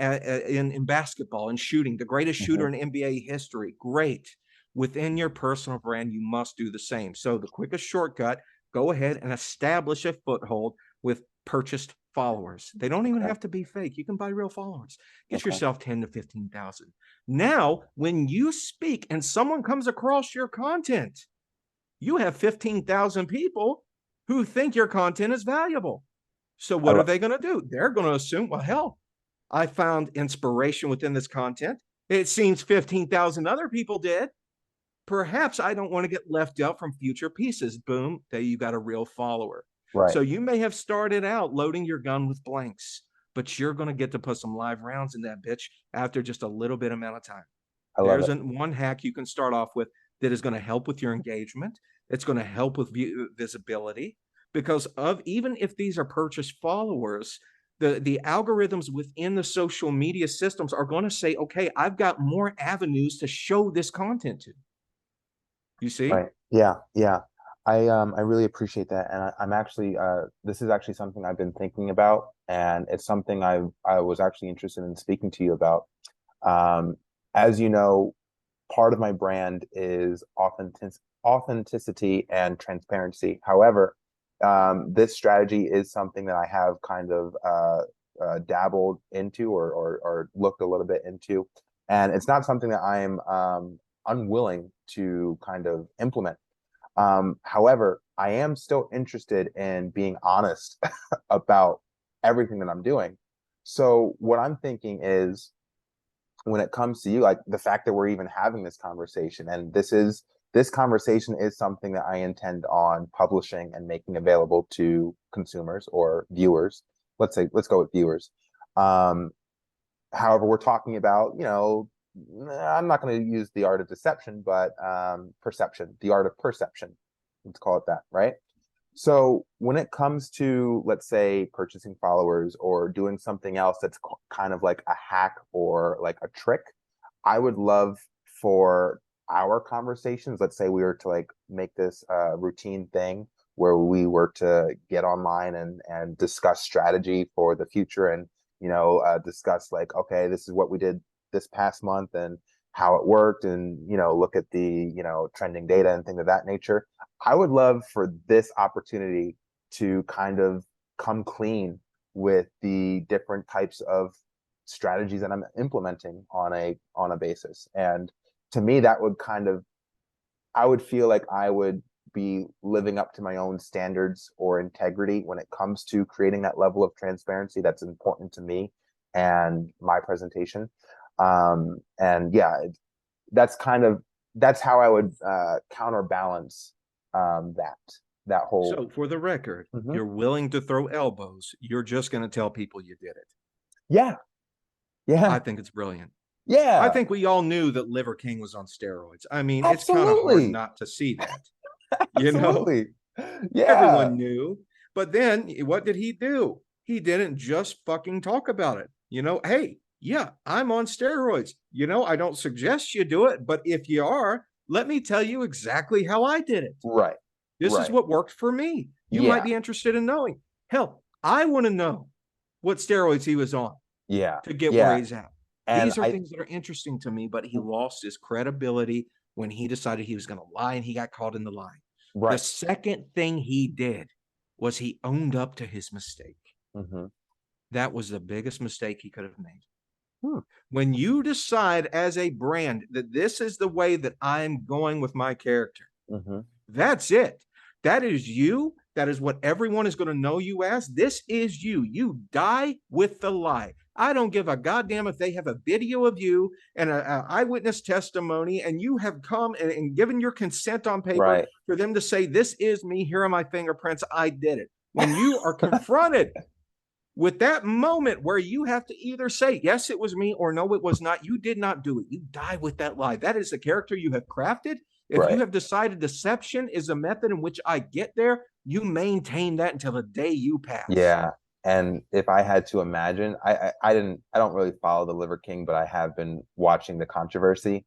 basketball and shooting, the greatest shooter in NBA history. Great. Within your personal brand, you must do the same. So the quickest shortcut, go ahead and establish a foothold with purchased followers. They don't even have to be fake. You can buy real followers. Get yourself 10 to 15,000. Now, when you speak and someone comes across your content, you have 15,000 people who think your content is valuable. So what are they going to do? They're going to assume, well, hell, I found inspiration within this content. It seems 15,000 other people did. Perhaps I don't want to get left out from future pieces. Boom, there you got a real follower. Right. So you may have started out loading your gun with blanks, but you're going to get to put some live rounds in that bitch after just a little bit amount of time. There's one hack you can start off with that is going to help with your engagement. It's going to help with visibility because of even if these are purchased followers, the algorithms within the social media systems are going to say, okay, I've got more avenues to show this content to. You see? Right. Yeah. Yeah. I really appreciate that. And I'm actually this is actually something I've been thinking about, and it's something I was actually interested in speaking to you about. As you know, part of my brand is authenticity and transparency. However, this strategy is something that I have kind of dabbled into or looked a little bit into, and it's not something that I am unwilling to kind of implement. However, I am still interested in being honest about everything that I'm doing. So what I'm thinking is, when it comes to you, like the fact that we're even having this conversation, and this conversation is something that I intend on publishing and making available to consumers or viewers. Let's go with viewers. However, we're talking about, I'm not going to use the art of deception, but perception, the art of perception. Let's call it that, right? So when it comes to, let's say, purchasing followers or doing something else that's kind of like a hack or like a trick, I would love for our conversations, let's say we were to like make this routine thing where we were to get online and discuss strategy for the future, and discuss like, okay, this is what we did this past month and how it worked, and look at the trending data and things of that nature. I would love for this opportunity to kind of come clean with the different types of strategies that I'm implementing on a basis. And to me, that would kind of, I would feel like I would be living up to my own standards or integrity when it comes to creating that level of transparency that's important to me and my presentation. And yeah, that's how I would counterbalance that whole. So for the record, Mhm. you're willing to throw elbows. You're just going to tell people you did it. Yeah, I yeah, think it's brilliant. I yeah, think we all knew that Liver King was on steroids. I mean, it's kind of hard absolutely, not to see that. absolutely, yeah, Everyone knew. But then what did he do? He didn't just fucking talk about it. Hey, yeah, I'm on steroids. I don't suggest you do it, but if you are, let me tell you exactly how I did it. right, This is right, what worked for me. You might yeah, be interested in knowing. Hell, I want to know what steroids he was on yeah, to get where yeah, he's at. and These are things that are interesting to me, but he lost his credibility when he decided he was going to lie and he got caught in the lie. The right, second thing he did was he owned up to his mistake. hmm That was the biggest mistake he could have made. hmm. When you decide as a brand that this is the way that I'm going with my character, hmm that's it. That is you. That is what everyone is going to know you as. This is you. You die with the lie. I don't give a goddamn if they have a video of you and an eyewitness testimony, and you have come and given your consent on paper Right, for them to say, this is me. Here are my fingerprints. I did it. When you are confronted with that moment where you have to either say, yes, it was me, or no, it was not, you did not do it. You die with that lie. That is the character you have crafted. If you right, have decided deception is a method in which I get there, you maintain that until the day you pass. yeah. And if I had to imagine, I don't really follow the Liver King, but I have been watching the controversy.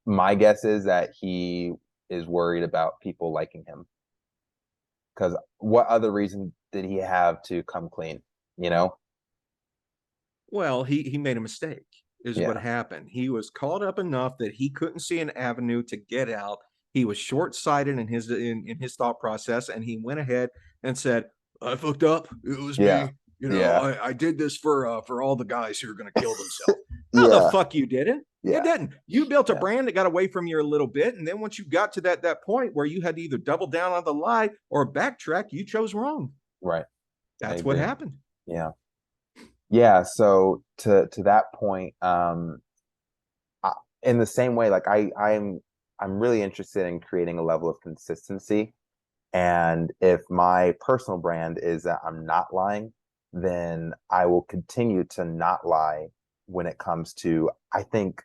My guess is that he is worried about people liking him, because what other reason did he have to come clean? You know? Well, he made a mistake, is what Yeah. happened. He was caught up enough that he couldn't see an avenue to get out. He was short-sighted in his thought process, and he went ahead and said, I fucked up. It was Yeah. me. Yeah. I did this for all the guys who are gonna kill themselves. No, the Yeah. fuck you didn't. You Yeah. didn't. You built a Yeah. brand that got away from you a little bit, and then once you got to that point where you had to either double down on the lie or backtrack, you chose wrong. Right. I That's what agree. happened. Yeah. Yeah. So to that point, I, in the same way, like I'm really interested in creating a level of consistency. And if my personal brand is that I'm not lying, then I will continue to not lie when it comes to, I think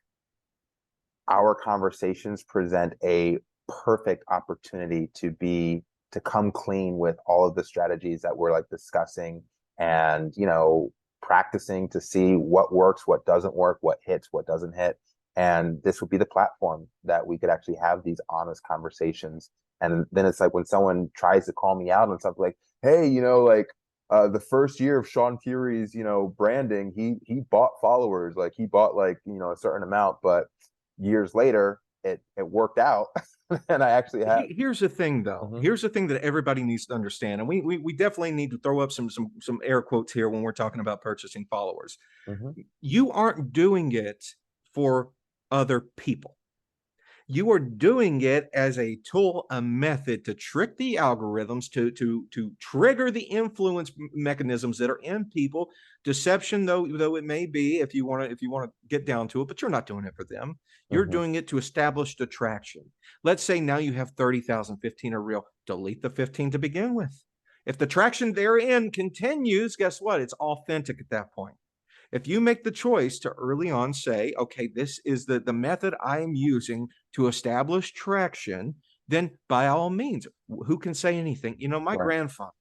our conversations present a perfect opportunity to come clean with all of the strategies that we're like discussing, and practicing to see what works, what doesn't work, what hits, what doesn't hit. And this would be the platform that we could actually have these honest conversations. And then it's like when someone tries to call me out on something like, hey, like the first year of Shaun Fury's, branding, he bought followers, like he bought like, a certain amount, but years later it worked out. And I actually have. Here's the thing, though. Mhm, Here's the thing that everybody needs to understand, and we definitely need to throw up some air quotes here when we're talking about purchasing followers. mhm, You aren't doing it for other people. You are doing it as a tool, a method to trick the algorithms, to trigger the influence mechanisms that are in people. Deception, though it may be, if you want to get down to it, but you're not doing it for them. You're mhm, doing it to establish attraction. Let's say now you have 30,000, 15 are real. Delete the 15 to begin with. If the traction therein continues, guess what? It's authentic at that point. If you make the choice to early on say, okay, this is the method I am using to establish traction, then by all means, who can say anything? My right, grandfather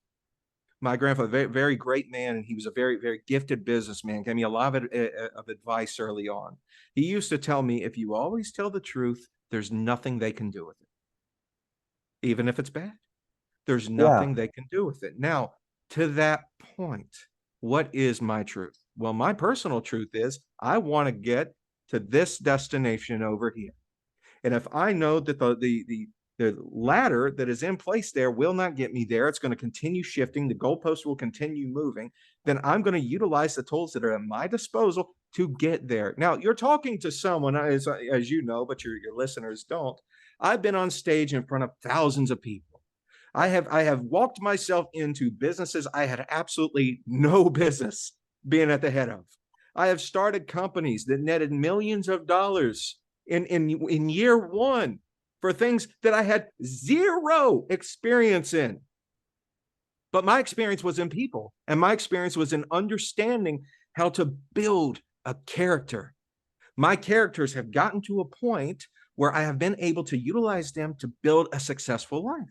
My grandfather, very, very great man, and he was a very, very gifted businessman, gave me a lot of advice early on. He used to tell me, if you always tell the truth, there's nothing they can do with it, even if it's bad. There's Yeah. nothing they can do with it. Now, to that point, what is my truth? Well, my personal truth is I want to get to this destination over here. And if I know that the ladder that is in place there will not get me there, it's going to continue shifting, the goalpost will continue moving, then I'm going to utilize the tools that are at my disposal to get there. Now, you're talking to someone, as you know, but your listeners don't. I've been on stage in front of thousands of people. I have walked myself into businesses I had absolutely no business being at the head of. I have started companies that netted millions of dollars in year one for things that I had zero experience in. But my experience was in people, and my experience was in understanding how to build a character. My characters have gotten to a point where I have been able to utilize them to build a successful life.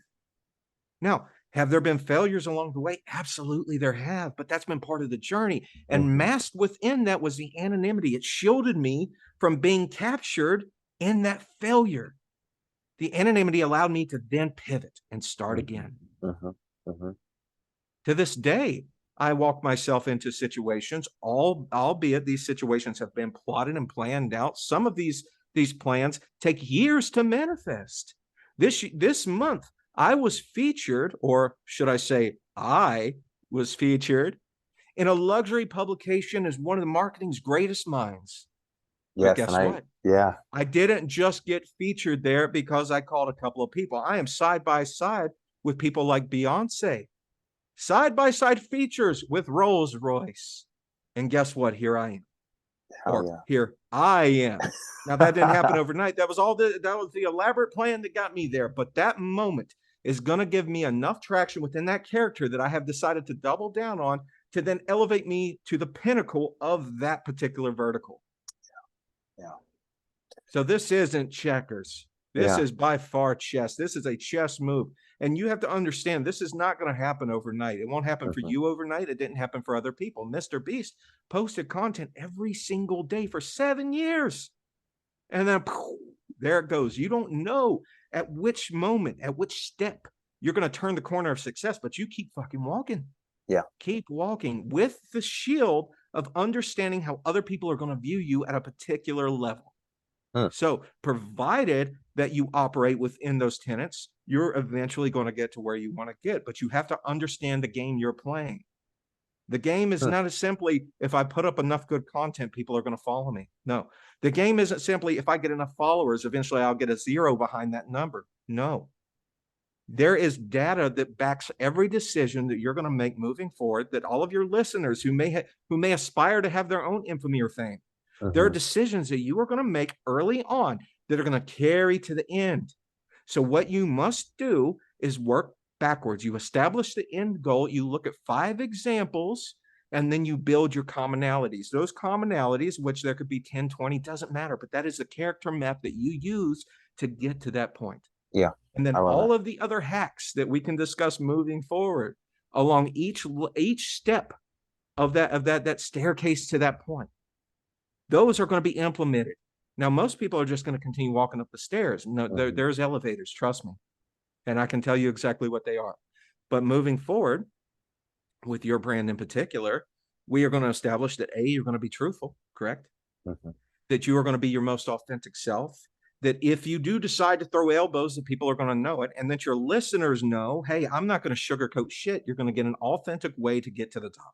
Now, have there been failures along the way? Absolutely, there have, but that's been part of the journey. And masked within that was the anonymity. It shielded me from being captured in that failure. The anonymity allowed me to then pivot and start again. To this day, I walk myself into situations, albeit these situations have been plotted and planned out. Some of these plans take years to manifest. This month, I was featured, or should I say, I was featured in a luxury publication as one of the marketing's greatest minds. But Yes, guess what? yeah. I didn't just get featured there because I called a couple of people. I am side by side with people like Beyonce, side by side features with Rolls Royce. And guess what? Here I am. Here I am. Now that didn't happen overnight. That was the elaborate plan that got me there. But that moment is going to give me enough traction within that character that I have decided to double down on to then elevate me to the pinnacle of that particular vertical. Yeah. So this isn't checkers. This is by far chess. This is a chess move. And you have to understand, this is not going to happen overnight. It won't happen for you overnight. It didn't happen for other people. Mr. Beast posted content every single day for 7 years. And then there it goes. You don't know at which moment, at which step you're going to turn the corner of success, but you keep fucking walking. Yeah. Keep walking with the shield of understanding how other people are going to view you at a particular level. So provided that you operate within those tenets, you're eventually going to get to where you want to get, but you have to understand the game you're playing. The game is not as simply, if I put up enough good content, people are going to follow me. No, the game isn't simply, if I get enough followers, eventually I'll get a zero behind that number. No, there is data that backs every decision that you're going to make moving forward, that all of your listeners who may aspire to have their own infamy or fame, there are decisions that you are going to make early on that are going to carry to the end. So what you must do is work backwards. You establish the end goal. You look at 5 examples, and then you build your commonalities. Those commonalities, which there could be 10, 20, doesn't matter, but that is the character map that you use to get to that point. Yeah. And then all of the other hacks that we can discuss moving forward along each step of that staircase to that point. Those are going to be implemented. Now, most people are just going to continue walking up the stairs. No, there's elevators, trust me. And I can tell you exactly what they are. But moving forward, with your brand in particular, we are going to establish that A, you're going to be truthful, correct? That you are going to be your most authentic self. That if you do decide to throw elbows, that people are going to know it. And that your listeners know, hey, I'm not going to sugarcoat shit. You're going to get an authentic way to get to the top,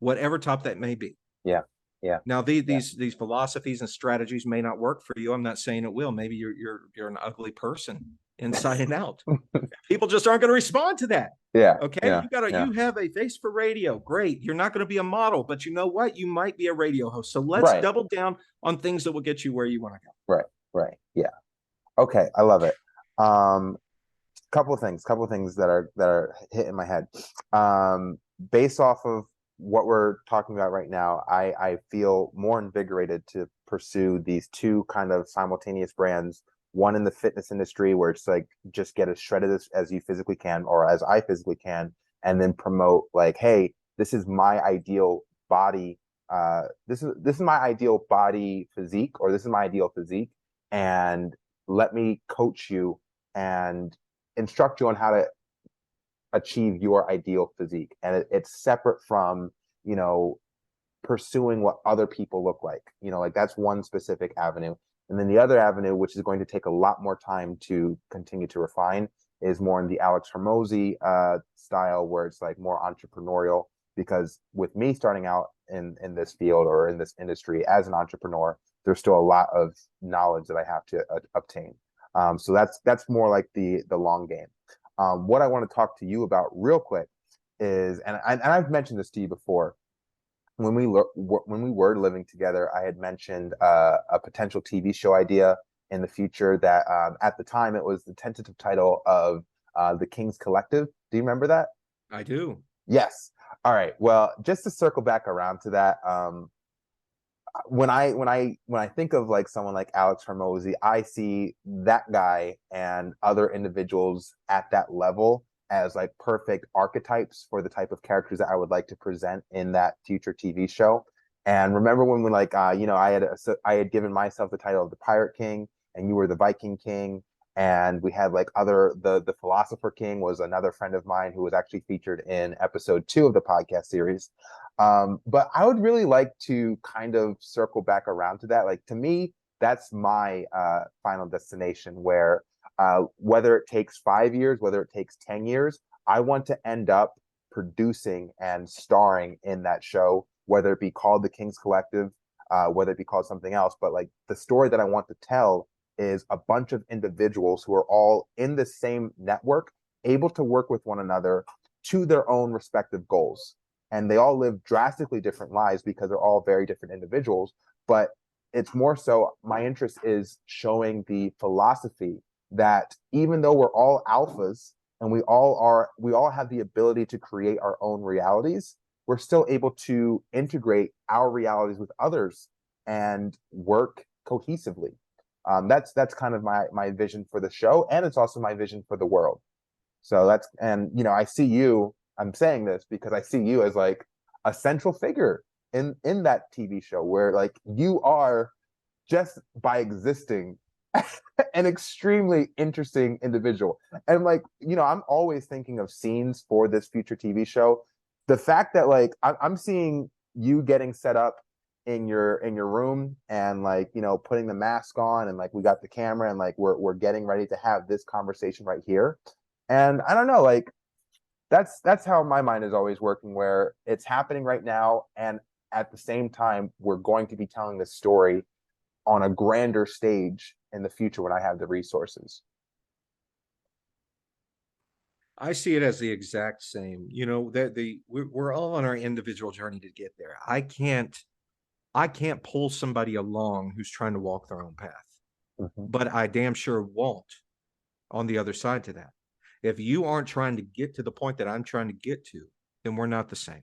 whatever top that may be. Yeah. Yeah. Now these philosophies and strategies may not work for you. I'm not saying it will. Maybe you're an ugly person inside and out. People just aren't going to respond to that. Yeah. Okay. Yeah. You have a face for radio. Great. You're not going to be a model, but you know what? You might be a radio host. So let's double down on things that will get you where you want to go. Right. Yeah. Okay. I love it. Couple of things that are hitting my head. Based off of what we're talking about right now, I feel more invigorated to pursue these 2 kind of simultaneous brands. One in the fitness industry, where it's like just get as shredded as you physically can, or as I physically can, and then promote like, hey, this is my ideal body. This is my ideal body physique, or this is my ideal physique, and let me coach you and instruct you on how to achieve your ideal physique. And it's separate from, you know, pursuing what other people look like. You know, like that's one specific avenue. And then the other avenue, which is going to take a lot more time to continue to refine, is more in the Alex Hormozy style, where it's like more entrepreneurial. Because with me starting out in this field or in this industry as an entrepreneur, there's still a lot of knowledge that I have to obtain. So that's more like the long game. What I want to talk to you about real quick is, and I've mentioned this to you before, when we were living together, I had mentioned a potential TV show idea in the future that at the time it was the tentative title of The King's Collective. Do you remember that? I do. Yes. All right. Well, just to circle back around to that, when I think of like someone like Alex Hormozy, I see that guy and other individuals at that level as like perfect archetypes for the type of characters that I would like to present in that future TV show. And remember when we like you know, I had given myself the title of the Pirate King, and you were the Viking King, and we had like other the Philosopher King was another friend of mine who was actually featured in episode 2 of the podcast series. But I would really like to kind of circle back around to that. Like, to me, that's my final destination, where whether it takes 5 years, whether it takes 10 years, I want to end up producing and starring in that show, whether it be called The King's Collective, whether it be called something else. But like the story that I want to tell is a bunch of individuals who are all in the same network, able to work with one another to their own respective goals. And they all live drastically different lives because they're all very different individuals. But it's more so my interest is showing the philosophy that even though we're all alphas and we all have the ability to create our own realities, we're still able to integrate our realities with others and work cohesively. That's kind of my vision for the show, and it's also my vision for the world. So that's, and you know, I see you. I'm saying this because I see you as like a central figure in that TV show, where like you are, just by existing, an extremely interesting individual. And like, you know, I'm always thinking of scenes for this future TV show. The fact that like I'm seeing you getting set up in your room, and like, you know, putting the mask on, and like we got the camera, and like we're getting ready to have this conversation right here. And I don't know, like that's how my mind is always working, where it's happening right now, and at the same time we're going to be telling this story on a grander stage in the future when I have the resources. I see it as the exact same. You know, that we're all on our individual journey to get there. I can't pull somebody along who's trying to walk their own path, Mm-hmm. but I damn sure won't on the other side to that. If you aren't trying to get to the point that I'm trying to get to, then we're not the same.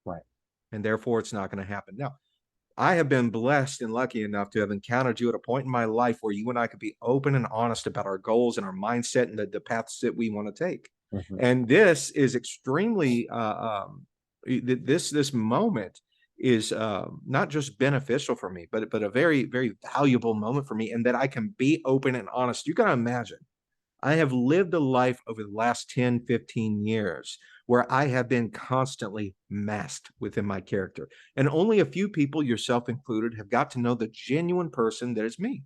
Right. And therefore it's not going to happen. Now, I have been blessed and lucky enough to have encountered you at a point in my life where you and I could be open and honest about our goals and our mindset and the paths that we want to take. Mm-hmm. And this is extremely this moment is not just beneficial for me, but a very, very valuable moment for me, and that I can be open and honest. You got to imagine, I have lived a life over the last 10, 15 years where I have been constantly masked within my character. And only a few people, yourself included, have got to know the genuine person that is me.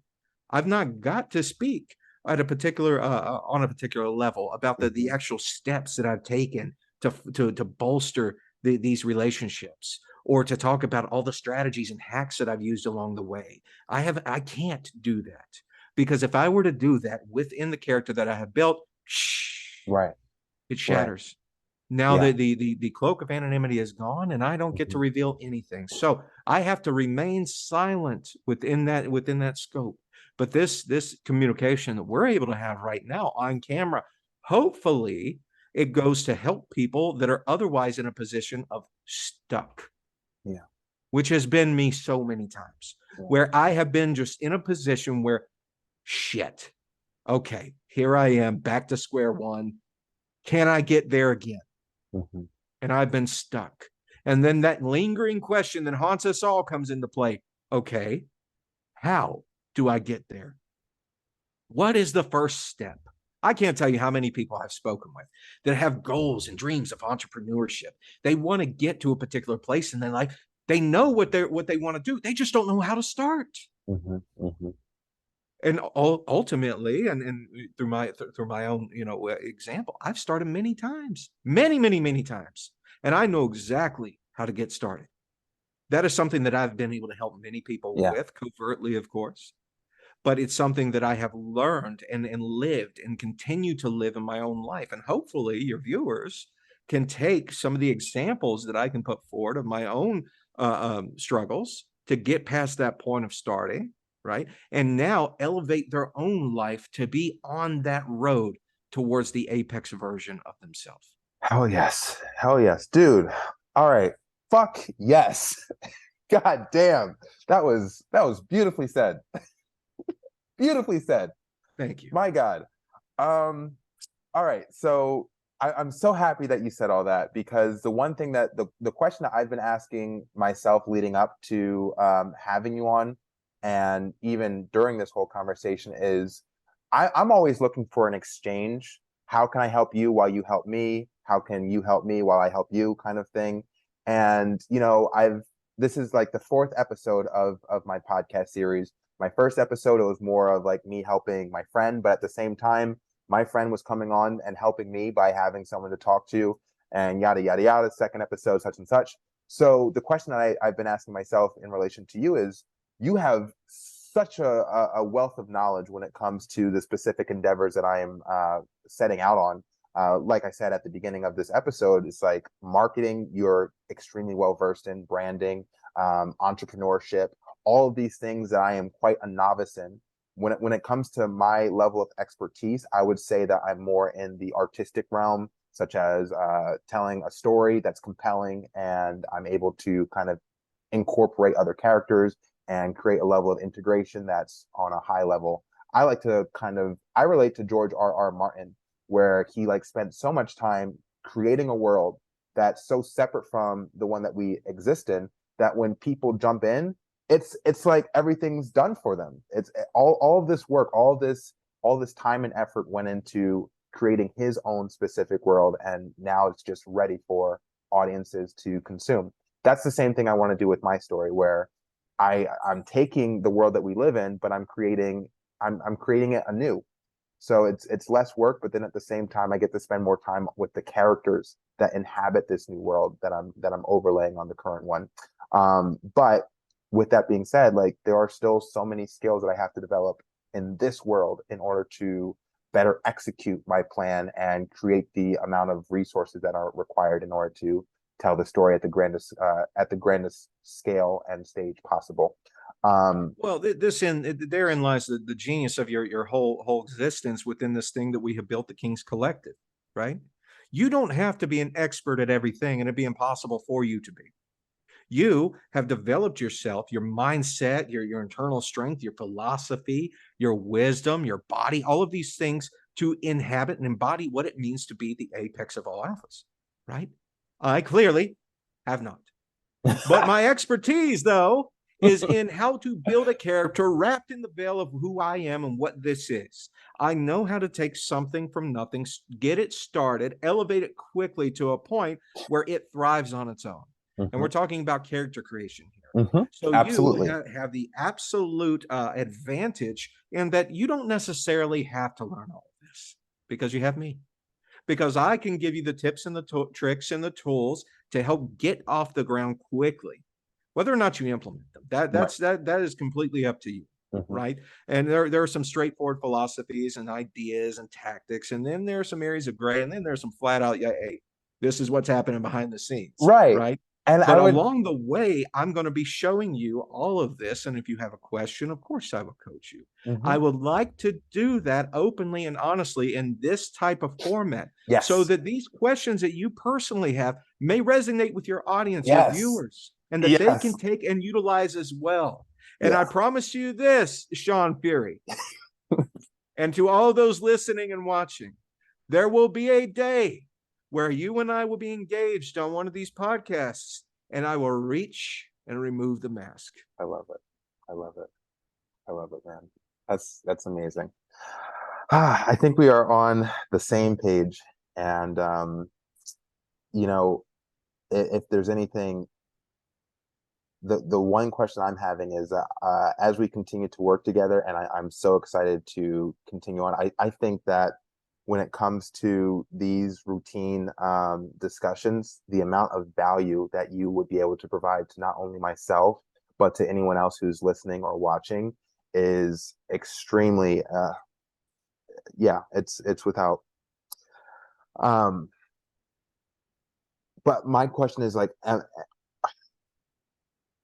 I've not got to speak at a particular on a particular level about the actual steps that I've taken to bolster these relationships, or to talk about all the strategies and hacks that I've used along the way. I can't do that, because if I were to do that within the character that I have built, Right. it shatters. Now Yeah. the cloak of anonymity is gone, and I don't get to reveal anything. So I have to remain silent within that scope. But this communication that we're able to have right now on camera, hopefully it goes to help people that are otherwise in a position of stuck. Yeah. Which has been me so many times, where I have been just in a position where, shit, okay, here I am back to square one. Can I get there again? Mhm. and I've been stuck. And then that lingering question that haunts us all comes into play. Okay, how do I get there? What is the first step? I can't tell you how many people I've spoken with that have goals and dreams of entrepreneurship. They want to get to a particular place and they know what they want to do. They just don't know how to start. Mhm. Mhm. And ultimately, and through my own example, I've started many times, many times, and I know exactly how to get started. That is something that I've been able to help many people Yeah. with, covertly, of course, but it's something that I have learned and lived and continue to live in my own life. And hopefully your viewers can take some of the examples that I can put forward of my own struggles to get past that point of starting, right? And now elevate their own life to be on that road towards the apex version of themselves. Hell yes. Hell yes. Dude. All right. Fuck yes. God damn. That was beautifully said. Beautifully said. Thank you. My God. Um, all right. So I'm so happy that you said all that, because the one thing that the question that I've been asking myself leading up to having you on, and even during this whole conversation, is I'm always looking for an exchange. How can I help you while you help me? How can you help me while I help you, kind of thing. And I've this is like the fourth episode of my podcast series. My first episode, it was more of like me helping my friend, but at the same time, my friend was coming on and helping me by having someone to talk to, and yada yada yada. Second episode, such and such. So the question that I've been asking myself in relation to you is, you have such a wealth of knowledge when it comes to the specific endeavors that I am setting out on. Like I said at the beginning of this episode, it's like marketing. You're extremely well versed in branding, entrepreneurship, all of these things that I am quite a novice in. When it comes to my level of expertise, I would say that I'm more in the artistic realm, such as telling a story that's compelling, and I'm able to kind of incorporate other characters and create a level of integration that's on a high level. I relate to George R. Martin, where he like spent so much time creating a world that's so separate from the one that we exist in, that when people jump in, it's like everything's done for them. It's all of this work, all this time and effort went into creating his own specific world, and now it's just ready for audiences to consume. That's the same thing I want to do with my story, where I'm taking the world that we live in, but I'm creating it anew. So it's less work, but then at the same time, I get to spend more time with the characters that inhabit this new world that I'm overlaying on the current one. But with that being said, like, there are still so many skills that I have to develop in this world in order to better execute my plan and create the amount of resources that are required in order to tell the story at the grandest scale and stage possible. Well, therein lies the genius of your whole existence within this thing that we have built, the King's Collective, right? You don't have to be an expert at everything, and it'd be impossible for you to be. You have developed yourself, your mindset, your internal strength, your philosophy, your wisdom, your body, all of these things to inhabit and embody what it means to be the apex of all alphas, right? I clearly have not. But my expertise, though, is in how to build a character wrapped in the veil of who I am and what this is. I know how to take something from nothing, get it started, elevate it quickly to a point where it thrives on its own. And we're talking about character creation here. So you Absolutely. have the absolute advantage in that you don't necessarily have to learn all of this, because you have me. Because I can give you the tips and the tricks and the tools to help get off the ground quickly. Whether or not you implement them, Right. that is completely up to you, Mhm. right? And there are some straightforward philosophies and ideas and tactics, and then there are some areas of gray, and then there's some flat out, yeah, hey, this is what's happening behind the scenes, Right. right? And But I would. along the way, I'm going to be showing you all of this. And if you have a question, of course, I will coach you. I Mhm. would like to do that openly and honestly in this type of format, so Yes. that these questions that you personally have may resonate with your audience, your Yes. viewers, and that they can Yes. take and utilize as well. And Yeah. I promise you this, Shaun Fury, and to all those listening and watching, there will be a day where you and I will be engaged on one of these podcasts, and I will reach and remove the mask. I love it. I love it. I love it, man. That's amazing. I think we are on the same page. And you know, if there's anything, the one question I'm having is as we continue to work together, and I'm so excited to continue on. I think that when it comes to these routine discussions, the amount of value that you would be able to provide to not only myself, but to anyone else who's listening or watching is extremely, yeah, it's without. Um, but my question is like,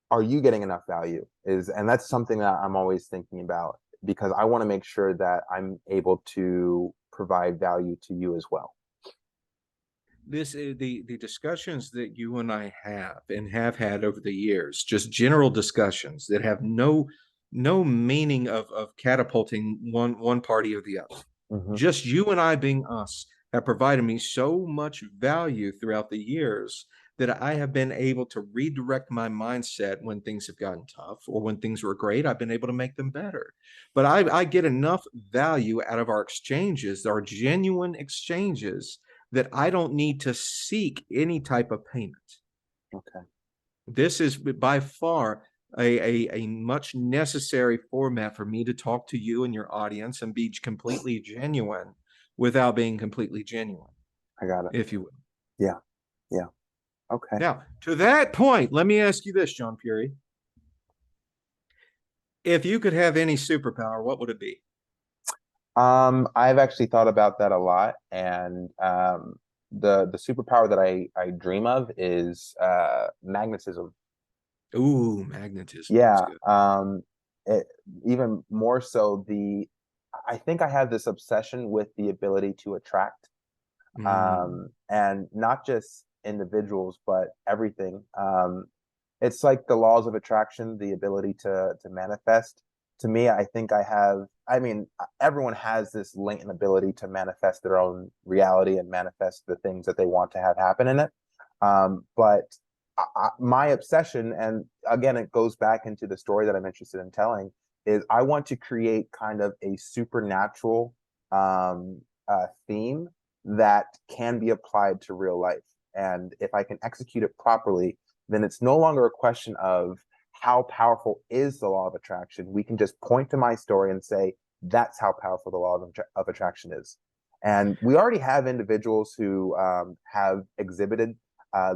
are you getting enough value? And that's something that I'm always thinking about, because I want to make sure that I'm able to provide value to you as well. This is the discussions that you and I have and have had over the years, just general discussions that have no meaning of catapulting one party or the other. Mm-hmm. Just you and I being us have provided me so much value throughout the years that I have been able to redirect my mindset when things have gotten tough, or when things were great, I've been able to make them better. But I get enough value out of our exchanges, our genuine exchanges, that I don't need to seek any type of payment. Okay. This is by far a much necessary format for me to talk to you and your audience and be completely genuine without being completely genuine, I got it. if you will. Yeah. Yeah. Okay. Now, to that point, let me ask you this, Shaun Fury. If you could have any superpower, what would it be? I've actually thought about that a lot, and the superpower that I dream of is magnetism. Ooh, magnetism. That's Yeah. good. It, even more so, I think I have this obsession with the ability to attract, and not just individuals, but everything. It's like the laws of attraction, the ability to manifest. To me, I think I have. I mean, everyone has this latent ability to manifest their own reality and manifest the things that they want to have happen in it. But my obsession, and again, it goes back into the story that I'm interested in telling, is I want to create kind of a supernatural theme that can be applied to real life. And if I can execute it properly, then it's no longer a question of how powerful is the law of attraction. We can just point to my story and say, that's how powerful the law of attraction is. And we already have individuals who have exhibited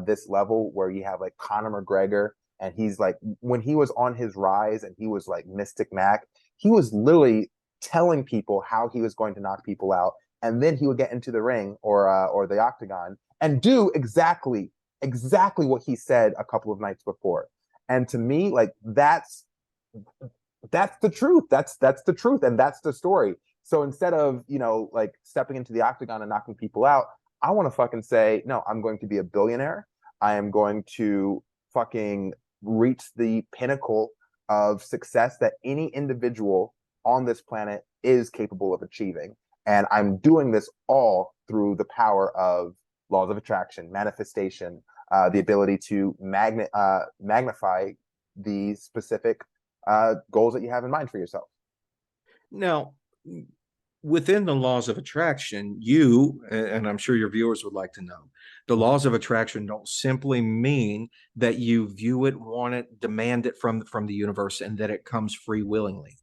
this level, where you have like Conor McGregor, and he's like, when he was on his rise and he was like Mystic Mac, he was literally telling people how he was going to knock people out. And then he would get into the ring or the octagon and do exactly what he said a couple of nights before. And to me, like that's the truth. That's the truth, and that's the story. So instead of, like stepping into the octagon and knocking people out, I want to fucking say, no, I'm going to be a billionaire. I am going to fucking reach the pinnacle of success that any individual on this planet is capable of achieving. And I'm doing this all through the power of laws of attraction, manifestation, the ability to magnify the specific goals that you have in mind for yourself. Now, within the laws of attraction, you, and I'm sure your viewers would like to know, the laws of attraction don't simply mean that you view it, want it, demand it from the universe, and that it comes free willingly.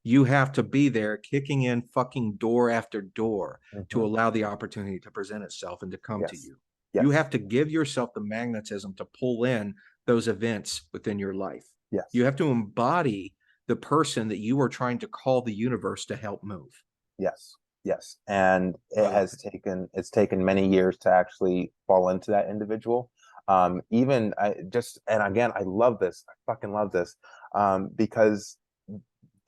You have to be there kicking in fucking door after door to allow the opportunity to present itself and to come to you. Yes. You have to give yourself the magnetism to pull in those events within your life. Yes. You have to embody the person that you are trying to call the universe to help move. Yes. And it's taken many years to actually fall into that individual. And again, I love this. I fucking love this. Because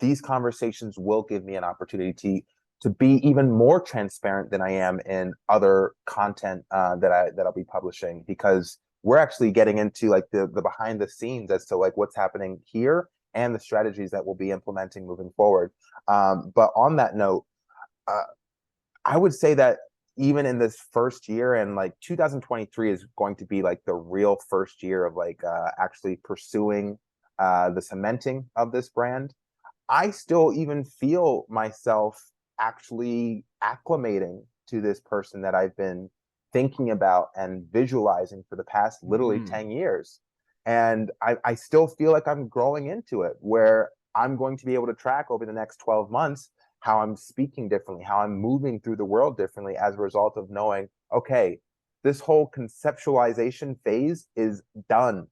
these conversations will give me an opportunity to be even more transparent than I am in other content that I'll be publishing, because we're actually getting into like the behind the scenes as to like what's happening here and the strategies that we'll be implementing moving forward. But on that note, I would say that even in this first year, and like 2023 is going to be like the real first year of like actually pursuing the cementing of this brand. I still even feel myself actually acclimating to this person that I've been thinking about and visualizing for the past literally 10 years. And I still feel like I'm growing into it, where I'm going to be able to track over the next 12 months how I'm speaking differently, how I'm moving through the world differently as a result of knowing, okay, this whole conceptualization phase is done.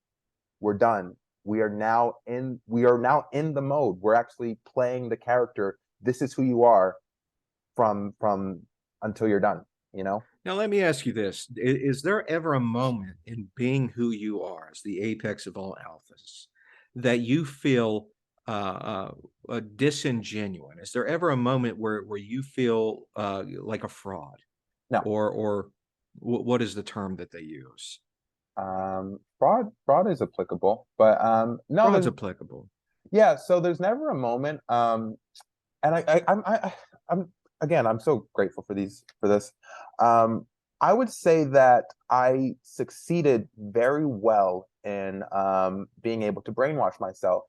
We're done. We are now in the mode. We're actually playing the character. This is who you are from until you're done, you know? Now, let me ask you this. Is there ever a moment in being who you are as the apex of all alphas that you feel disingenuine? Is there ever a moment where you feel like a fraud? No. Or what is the term that they use? Fraud is applicable, but no, Fraud's there's applicable. yeah, so there's never a moment and I'm again, I'm so grateful for this. I would say that I succeeded very well in being able to brainwash myself.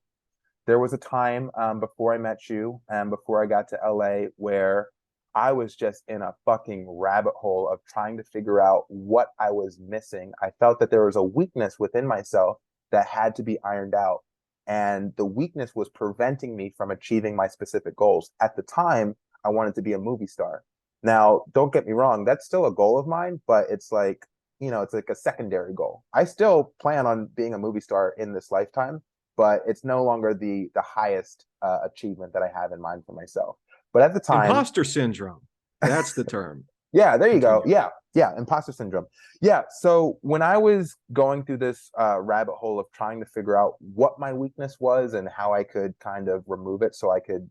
There was a time before I met you and before I got to LA where I was just in a fucking rabbit hole of trying to figure out what I was missing. I felt that there was a weakness within myself that had to be ironed out. And the weakness was preventing me from achieving my specific goals. At the time, I wanted to be a movie star. Now, don't get me wrong, that's still a goal of mine, but it's like, it's like a secondary goal. I still plan on being a movie star in this lifetime, but it's no longer the highest achievement that I have in mind for myself. But at the time, Imposter syndrome. That's the term. yeah, there you go. Continue. Yeah, imposter syndrome. Yeah, so when I was going through this rabbit hole of trying to figure out what my weakness was and how I could kind of remove it, so I could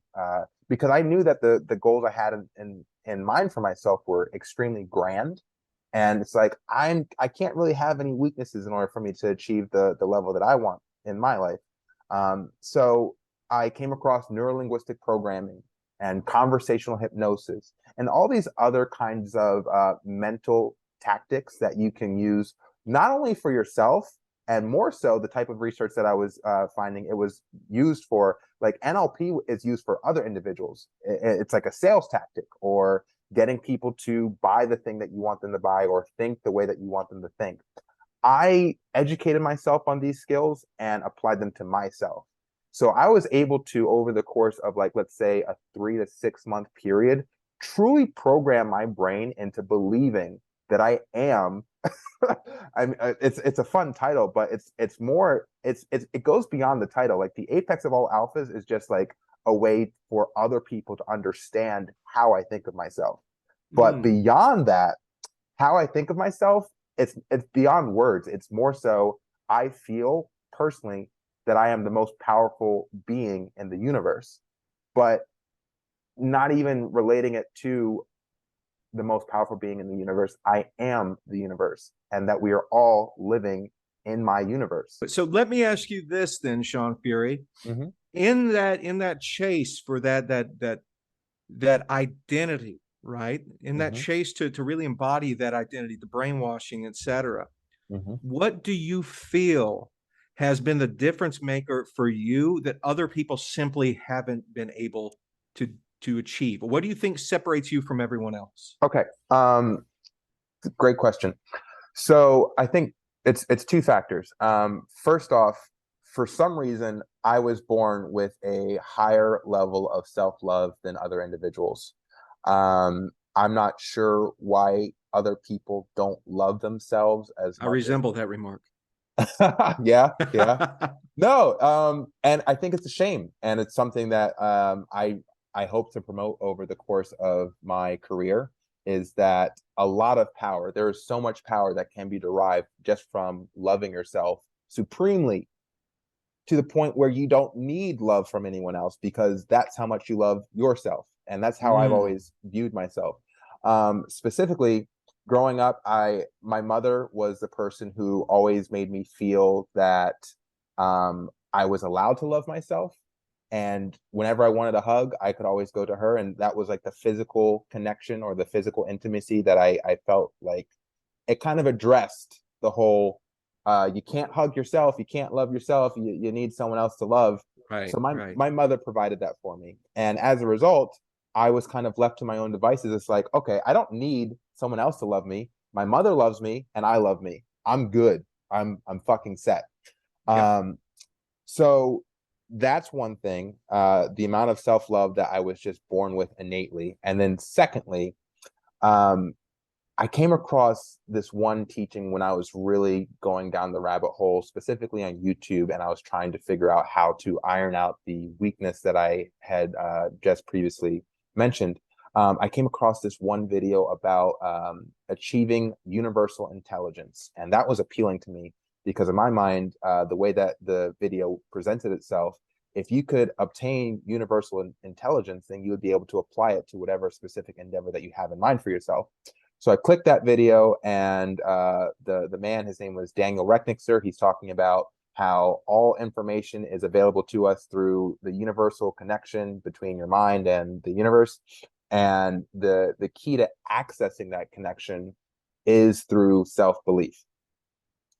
because I knew that the goals I had in mind for myself were extremely grand, and it's like I can't really have any weaknesses in order for me to achieve the level that I want in my life. So I came across neurolinguistic programming and conversational hypnosis and all these other kinds of mental tactics that you can use not only for yourself, and more so the type of research that I was finding it was used for. Like NLP is used for other individuals. It's like a sales tactic, or getting people to buy the thing that you want them to buy, or think the way that you want them to think. I educated myself on these skills and applied them to myself. So I was able to, over the course of like, let's say a 3 to 6 month period, truly program my brain into believing that I am. I mean, it's a fun title, but it's more, it goes beyond the title. Like the apex of all alphas is just like a way for other people to understand how I think of myself. But beyond that, how I think of myself, it's beyond words. It's more so I feel personally that I am the most powerful being in the universe, but not even relating it to the most powerful being in the universe. I am the universe, and that we are all living in my universe. So let me ask you this then, Shaun Fury. Mm-hmm. In that chase for that identity, right? In that Mm-hmm. chase to really embody that identity, the brainwashing, etc. Mm-hmm. What do you feel has been the difference maker for you that other people simply haven't been able to achieve? What do you think separates you from everyone else? Okay. Great question. So I think it's two factors. First off, for some reason, I was born with a higher level of self-love than other individuals. I'm not sure why other people don't love themselves as I much resemble that remark. yeah, yeah. No, and I think it's a shame, and it's something that I hope to promote over the course of my career, is that a lot of power, there is so much power that can be derived just from loving yourself supremely, to the point where you don't need love from anyone else, because that's how much you love yourself. And that's how I've always viewed myself. Specifically, growing up, my mother was the person who always made me feel that I was allowed to love myself. And whenever I wanted a hug, I could always go to her. And that was like the physical connection or the physical intimacy that I felt like it kind of addressed the whole you can't hug yourself, you can't love yourself, you need someone else to love. Right, So my right. my mother provided that for me. And as a result, I was kind of left to my own devices. It's like, okay, I don't need someone else to love me. My mother loves me and I love me. I'm good. I'm fucking set. Yep. So that's one thing. The amount of self-love that I was just born with innately. And then secondly, um, I came across this one teaching when I was really going down the rabbit hole, specifically on YouTube, and I was trying to figure out how to iron out the weakness that I had just previously mentioned. I came across this one video about achieving universal intelligence, and that was appealing to me because in my mind, the way that the video presented itself, if you could obtain universal intelligence, then you would be able to apply it to whatever specific endeavor that you have in mind for yourself. So I clicked that video, and the man, his name was Daniel Recknixer. He's talking about how all information is available to us through the universal connection between your mind and the universe, and the key to accessing that connection is through self-belief.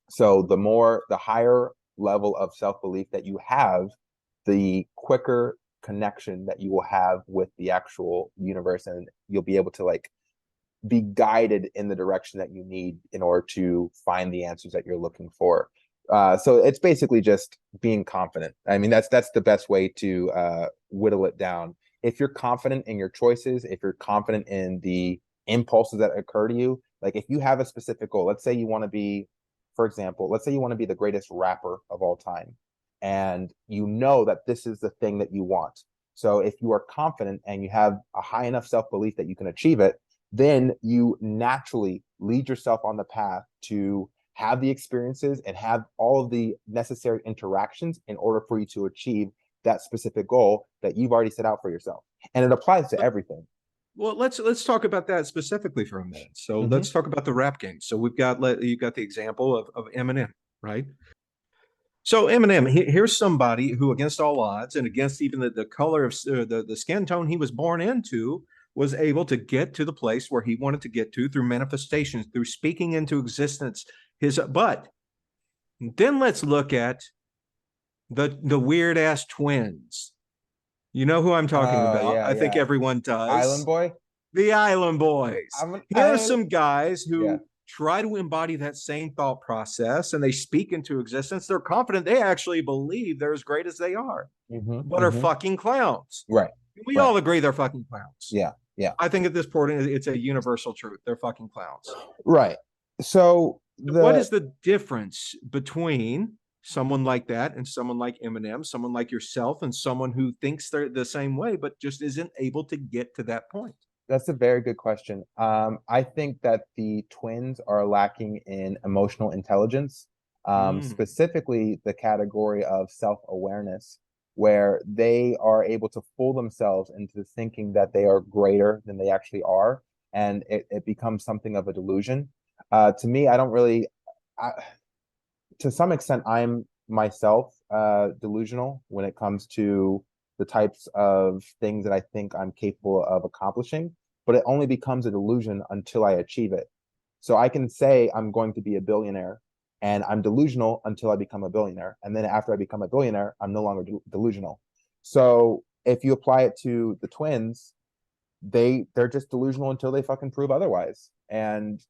So the higher level of self-belief that you have, the quicker connection that you will have with the actual universe, and you'll be able to like be guided in the direction that you need in order to find the answers that you're looking for. So it's basically just being confident. I mean, that's the best way to whittle it down. If you're confident in your choices, if you're confident in the impulses that occur to you, like if you have a specific goal, let's say you want to be, for example, let's say you want to be the greatest rapper of all time, and you know that this is the thing that you want. So if you are confident and you have a high enough self-belief that you can achieve it, then you naturally lead yourself on the path to have the experiences and have all of the necessary interactions in order for you to achieve that specific goal that you've already set out for yourself. And it applies to everything. Well, let's talk about that specifically for a minute. So let's talk about the rap game. So you've got the example of Eminem, right? So Eminem, here's somebody who, against all odds and against even the color of the skin tone he was born into, was able to get to the place where he wanted to get to through manifestations, through speaking into existence. But then let's look at the weird ass twins. You know who I'm talking about? Yeah, I think yeah. everyone Island does. Boy. The Island Boys. Here are some guys who Yeah. try to embody that same thought process, and they speak into existence. They're confident. They actually believe they're as great as they are, but are fucking clowns. Right. We Right. all agree they're fucking clowns. Yeah. Yeah. I think at this point, it's a universal truth. They're fucking clowns. Right. So What is the difference between someone like that and someone like Eminem, someone like yourself, and someone who thinks they're the same way, but just isn't able to get to that point? That's a very good question. I think that the twins are lacking in emotional intelligence, specifically the category of self-awareness, where they are able to fool themselves into thinking that they are greater than they actually are, and it becomes something of a delusion. To me, I don't really, to some extent, I'm myself delusional when it comes to the types of things that I think I'm capable of accomplishing, but it only becomes a delusion until I achieve it. So I can say I'm going to be a billionaire, and I'm delusional until I become a billionaire. And then after I become a billionaire, I'm no longer delusional. So if you apply it to the twins, they're just delusional until they fucking prove otherwise. And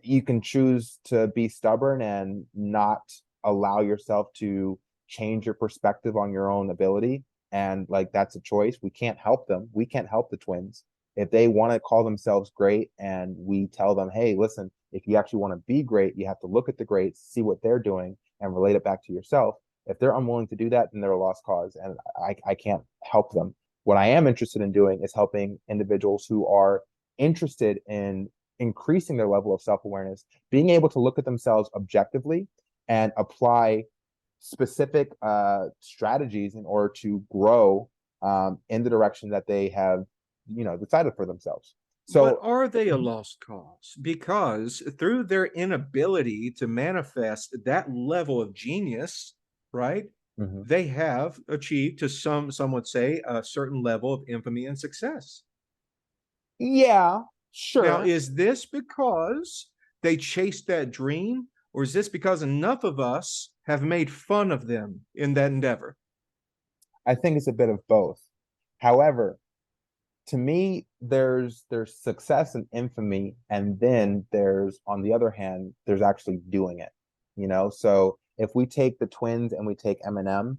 you can choose to be stubborn and not allow yourself to change your perspective on your own ability, and like that's a choice. We can't help them. We can't help the twins. If they want to call themselves great and we tell them, hey, listen, if you actually want to be great, you have to look at the greats, see what they're doing, and relate it back to yourself. If they're unwilling to do that, then they're a lost cause, and I can't help them. What I am interested in doing is helping individuals who are interested in increasing their level of self-awareness, being able to look at themselves objectively and apply specific strategies in order to grow in the direction that they have, decided for themselves. So, but are they a lost cause? Because through their inability to manifest that level of genius, right? they have achieved, to some would say, a certain level of infamy and success. Yeah, Now, sure. is this because they chased that dream, or is this because enough of us have made fun of them in that endeavor? I think it's a bit of both. However, to me, there's success and infamy, and then there's, on the other hand, there's actually doing it. So if we take the twins and we take Eminem,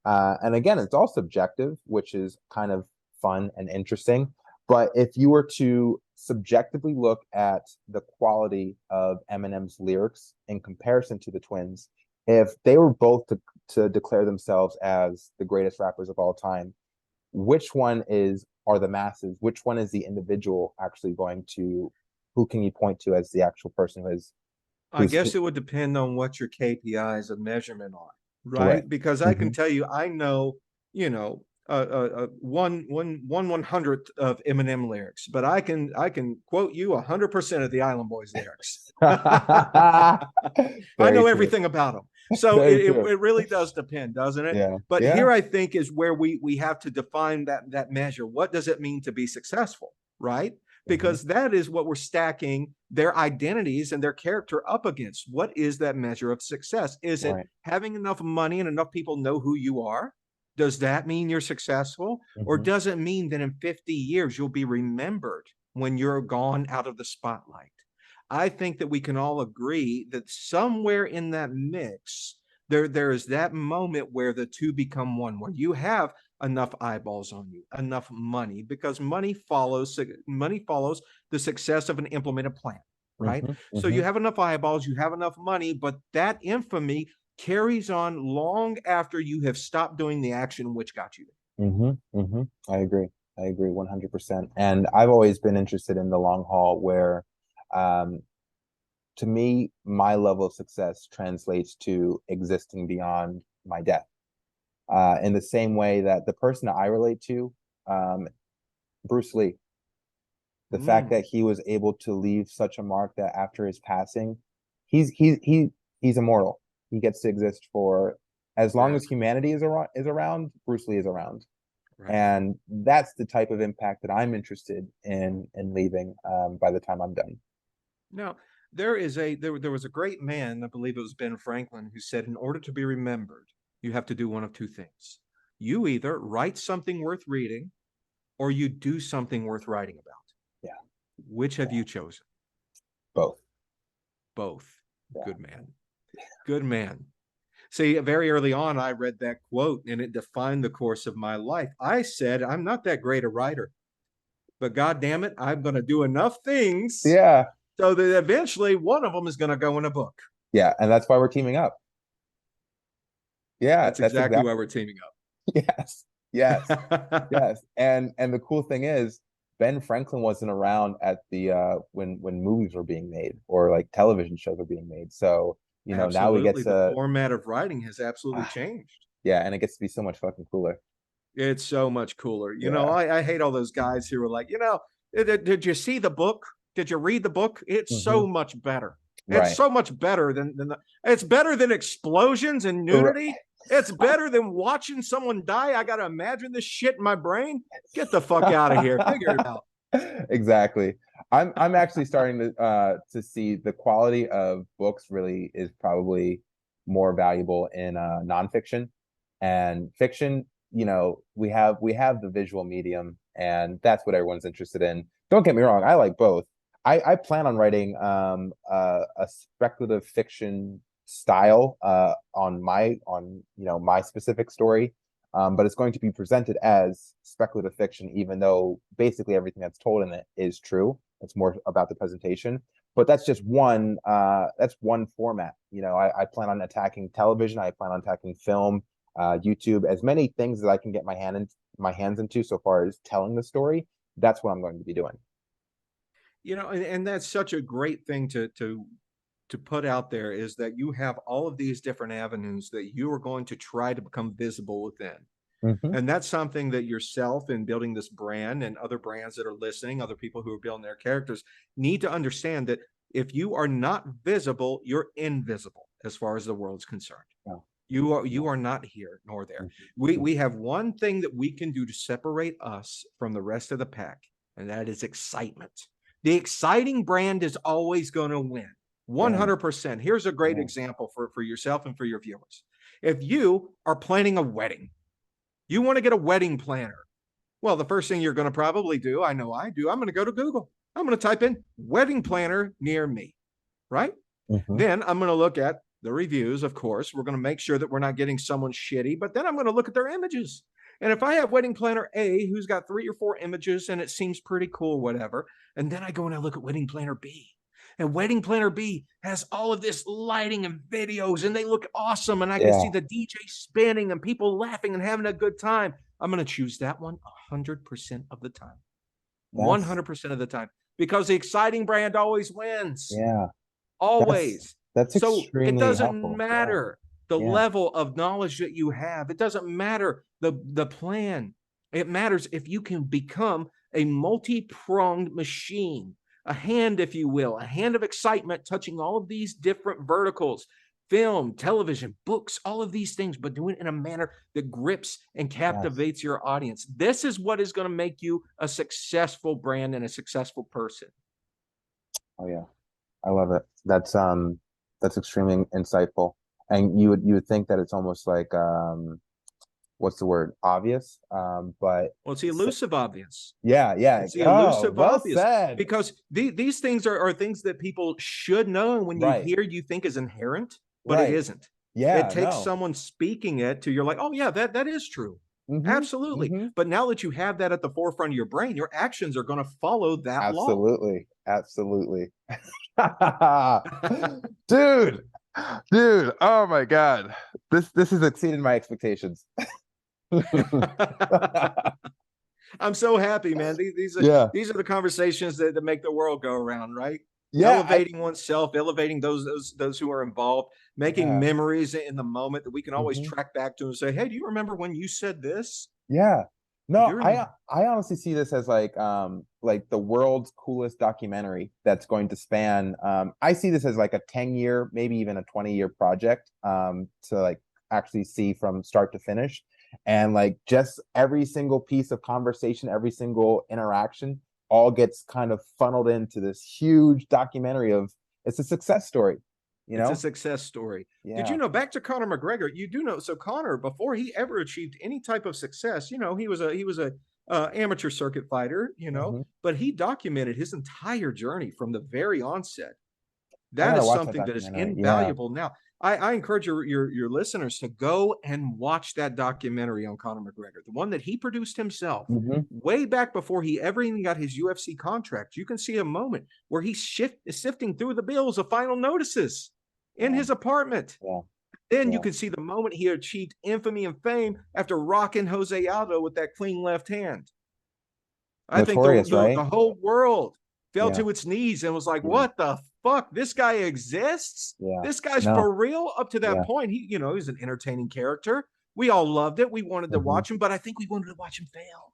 and again, it's all subjective, which is kind of fun and interesting. But if you were to subjectively look at the quality of Eminem's lyrics in comparison to the twins, if they were both to declare themselves as the greatest rappers of all time, which one are the masses? Which one is the individual actually going to? Who can you point to as the actual person I who's guess it would depend on what your KPIs of measurement are, right? right? Because I can tell you, I know, you know, one hundredth of Eminem lyrics, but I can quote you 100% of the Island Boys lyrics. I Very know true. everything about them. So Very true. it really does depend, doesn't it? Yeah. But Yeah. here I think is where we have to define that measure. What does it mean to be successful, right? Because that is what we're stacking their identities and their character up against. What is that measure of success? Is it Right. having enough money and enough people know who you are? Does that mean you're successful? Or Mhm. does it mean that in 50 years you'll be remembered when you're gone out of the spotlight? I think that we can all agree that somewhere in that mix, there is that moment where the two become one, where you have enough eyeballs on you, enough money, because money follows the success of an implemented plan, right? Mhm. So you Mhm. have enough eyeballs, you have enough money, but that infamy carries on long after you have stopped doing the action which got you there. Mhm. Mhm. I agree. I agree 100%. And I've always been interested in the long haul where, um, to me, my level of success translates to existing beyond my death. In the same way that the person that I relate to, um, Bruce Lee, the fact Mm, that he was able to leave such a mark that after his passing, he's immortal. He gets to exist for as long as exactly. humanity is around, Bruce Lee is around. Right. And that's the type of impact that I'm interested in leaving by the time I'm done. Now, there was a great man, I believe it was Ben Franklin, who said, in order to be remembered, you have to do one of two things. You either write something worth reading or you do something worth writing about. Yeah, Which have yeah, you chosen? both. Both. Yeah. Good man. Good man. See, very early on, I read that quote and it defined the course of my life. I said, I'm not that great a writer, but God damn it, I'm going to do enough things Yeah, so that eventually one of them is going to go in a book. yeah, and that's why we're teaming up. Yeah, That's that's exactly why exactly. we're teaming Yes, yes, up. yes. And the cool thing is, Ben Franklin wasn't around at the when movies were being made or like television shows were being made. So, now we get Absolutely. The to format of writing has absolutely changed. yeah, and it gets to be so much fucking cooler. It's so much cooler. Yeah. I hate all those guys who are like, did you see the book? Did you read the book? It's Hmm. so much better. It's Right. so much better it's better than explosions and Right. nudity. It's better than watching someone die. I got to imagine this shit in my brain. Get the fuck out of here. Figure it out. Exactly. I'm actually starting to see the quality of books really is probably more valuable in nonfiction and fiction. We have the visual medium, and that's what everyone's interested in. Don't get me wrong, I like both. I plan on writing a speculative fiction style on my specific story, but it's going to be presented as speculative fiction, even though basically everything that's told in it is true. It's more about the presentation, but that's just one. That's one format. I plan on attacking television. I plan on attacking film, YouTube, as many things that I can get my hands into so far as telling the story. That's what I'm going to be doing. And that's such a great thing to put out there, is that you have all of these different avenues that you are going to try to become visible within. Hmm. And that's something that yourself in building this brand and other brands that are listening, other people who are building their characters, need to understand that if you are not visible, you're invisible as far as the world's concerned. Yeah. You are not here nor there. We have one thing that we can do to separate us from the rest of the pack, and that is excitement. The exciting brand is always going to win. 100%. Here's a great example for yourself and for your viewers. If you are planning a wedding, you want to get a wedding planner. Well, the first thing you're going to probably do, I know I do, I'm going to go to Google. I'm going to type in wedding planner near me, right? Then I'm going to look at the reviews, of course. We're going to make sure that we're not getting someone shitty, but then I'm going to look at their images. And if I have wedding planner A, who's got 3 or 4 images and it seems pretty cool, whatever, and then I go and I look at wedding planner B. And wedding planner B has all of this lighting and videos, and they look awesome. And I can see the DJ spinning and people laughing and having a good time. I'm going to choose that one 100% of the time. 100% of the time. Because the exciting brand always wins. Yeah. Always. That's extremely it doesn't helpful. matter the level of knowledge that you have. It doesn't matter the plan. It matters if you can become a multi-pronged machine, a hand, if you will, a hand of excitement touching all of these different verticals, film, television, books, all of these things, but doing it in a manner that grips and captivates your audience. This is what is going to make you a successful brand and a successful person. Oh yeah. I love it. That's extremely insightful. And you would think that it's almost like what's the word? Obvious. But well, it's the elusive obvious. Yeah. It's the elusive obvious. Said. Because these things are things that people should know, and when you hear, you think is inherent, but it isn't. Yeah. It takes someone speaking it to you're like, oh yeah, that is true. Absolutely. But now that you have that at the forefront of your brain, your actions are going to follow that law. Absolutely. Dude, oh my God. This has exceeded my expectations. I'm so happy, man. These are the conversations that make the world go around, right? Elevating oneself, elevating those who are involved, making memories in the moment that we can always track back to and say, hey, do you remember when you said this? Yeah. No, I honestly see this as like the world's coolest documentary that's going to span I see this as like a 10-year, maybe even a 20-year project to like actually see from start to finish. And like just every single piece of conversation, every single interaction all gets kind of funneled into this huge documentary of it's a success story. It's a success story. Did you know, back to Conor McGregor, you do know, so Conor, before he ever achieved any type of success, he was a amateur circuit fighter, but he documented his entire journey from the very onset. That is something that is invaluable now. I encourage your listeners to go and watch that documentary on Conor McGregor, the one that he produced himself way back before he ever even got his UFC contract. You can see a moment where he's sifting through the bills of final notices in his apartment. Then you can see the moment he achieved infamy and fame after rocking Jose Aldo with that clean left hand. I think the whole world fell to its knees and was like, what the fuck? This guy exists? This guy's for real? Up to that point, he's an entertaining character. We all loved it. We wanted to watch him, but I think we wanted to watch him fail.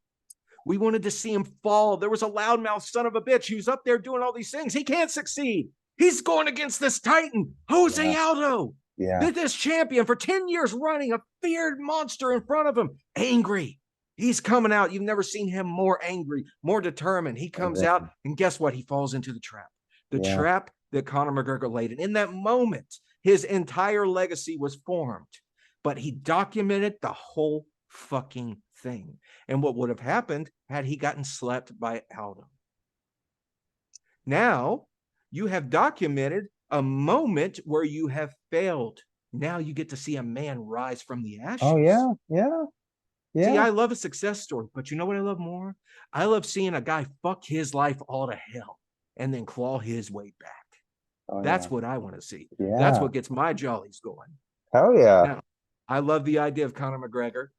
We wanted to see him fall. There was a loudmouth son of a bitch who's up there doing all these things. He can't succeed. He's going against this titan, Jose Aldo. This champion for 10 years running, a feared monster in front of him, angry. He's coming out. You've never seen him more angry, more determined. He comes out, and guess what? He falls into the trap. The trap that Conor McGregor laid. And in that moment, his entire legacy was formed. But he documented the whole fucking thing. And what would have happened had he gotten slept by Aldo? Now, you have documented a moment where you have failed. Now you get to see a man rise from the ashes. Oh, yeah. See, I love a success story, but you know what I love more? I love seeing a guy fuck his life all to hell and then claw his way back. That's what I want to see. That's what gets my jollies going. Hell yeah. Now, I love the idea of Conor McGregor,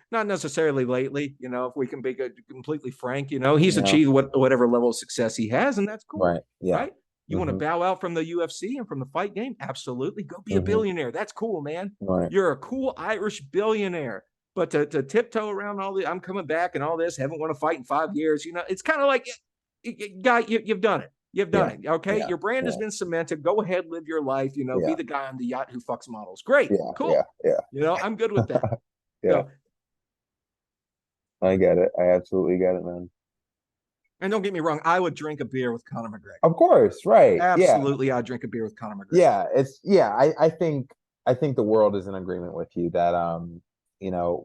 not necessarily lately, if we can be completely frank, he's achieved whatever level of success he has, and that's cool. Right? You want to bow out from the UFC and from the fight game? Absolutely. Go be a billionaire. That's cool, man. You're a cool Irish billionaire. But to tiptoe around all the, I'm coming back and all this, haven't won a fight in 5 years, it's kind of like, guy, you've done it. You've done Yeah. it. Okay. Yeah. Your brand has Yeah. been cemented. Go ahead, live your life, be Yeah. the guy on the yacht who fucks models. Great. Yeah. Yeah. Cool. Yeah. I'm good with that. Yeah. So, I get it. I absolutely get it, man. and don't get me wrong, I would drink a beer with Conor McGregor. Of course, right. Yeah. Absolutely, I'd drink a beer with Conor McGregor. I think the world is in agreement with you that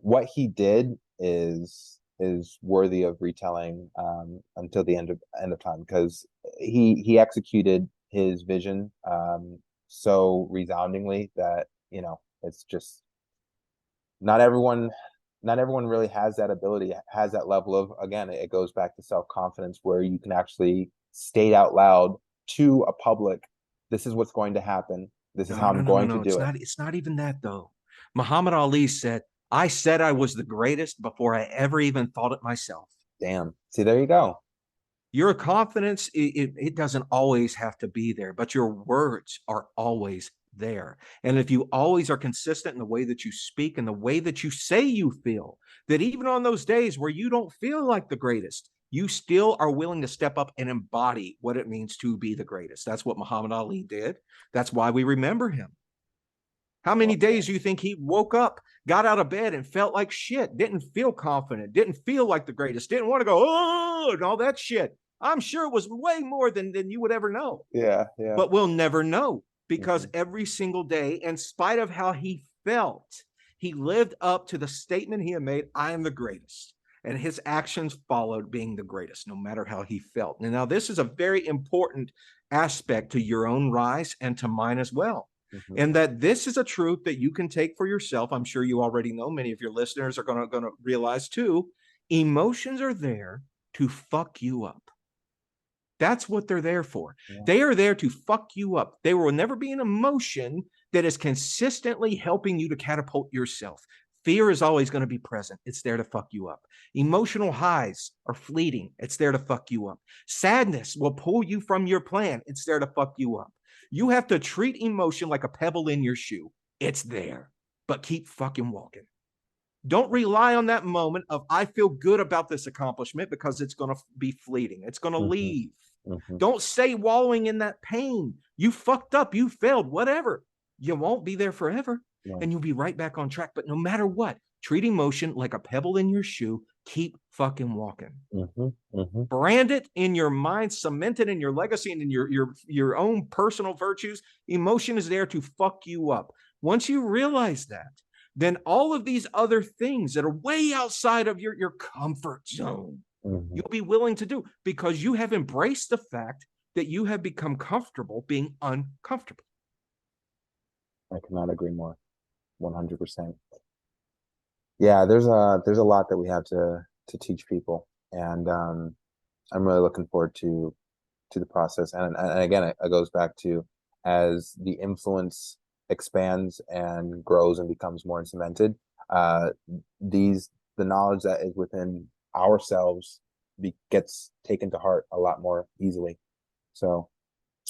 what he did is worthy of retelling until the end of time, because he executed his vision so resoundingly that it's just not everyone really has that ability, has that level of, again, it goes back to self-confidence, where you can actually state out loud to a public, this is what's going to happen, this is how I'm going to do it. It's not even that though. Muhammad Ali said, I said I was the greatest before I ever even thought it myself. Damn. See, there you go. Your confidence, it doesn't always have to be there, but your words are always there. And if you always are consistent in the way that you speak and the way that you say you feel, that even on those days where you don't feel like the greatest, you still are willing to step up and embody what it means to be the greatest. That's what Muhammad Ali did. That's why we remember him. How many days do you think he woke up, got out of bed, and felt like shit, didn't feel confident, didn't feel like the greatest, didn't want to go, oh, and all that shit? I'm sure it was way more than you would ever know. Yeah. But we'll never know, because every single day, in spite of how he felt, he lived up to the statement he had made, I am the greatest. And his actions followed being the greatest, no matter how he felt. And now this is a very important aspect to your own rise and to mine as well. And that this is a truth that you can take for yourself. I'm sure you already know. Many of your listeners are going to realize too. Emotions are there to fuck you up. That's what they're there for. Yeah. They are there to fuck you up. There will never be an emotion that is consistently helping you to catapult yourself. Fear is always going to be present. It's there to fuck you up. Emotional highs are fleeting. It's there to fuck you up. Sadness will pull you from your plan. It's there to fuck you up. You have to treat emotion like a pebble in your shoe. It's there, but keep fucking walking. Don't rely on that moment of, I feel good about this accomplishment, because it's going to be fleeting. It's going to leave. Don't stay wallowing in that pain. You fucked up. You failed, whatever. You won't be there forever. And you'll be right back on track. But no matter what, treat emotion like a pebble in your shoe. Keep fucking walking. Brand it in your mind, cement it in your legacy and in your own personal virtues. Emotion is there to fuck you up. Once you realize that, then all of these other things that are way outside of your comfort zone, you'll be willing to do, because you have embraced the fact that you have become comfortable being uncomfortable. I cannot agree more. 100%. Yeah, there's a lot that we have to teach people, and I'm really looking forward to the process. And again, it goes back to, as the influence expands and grows and becomes more cemented, the knowledge that is within ourselves gets taken to heart a lot more easily. So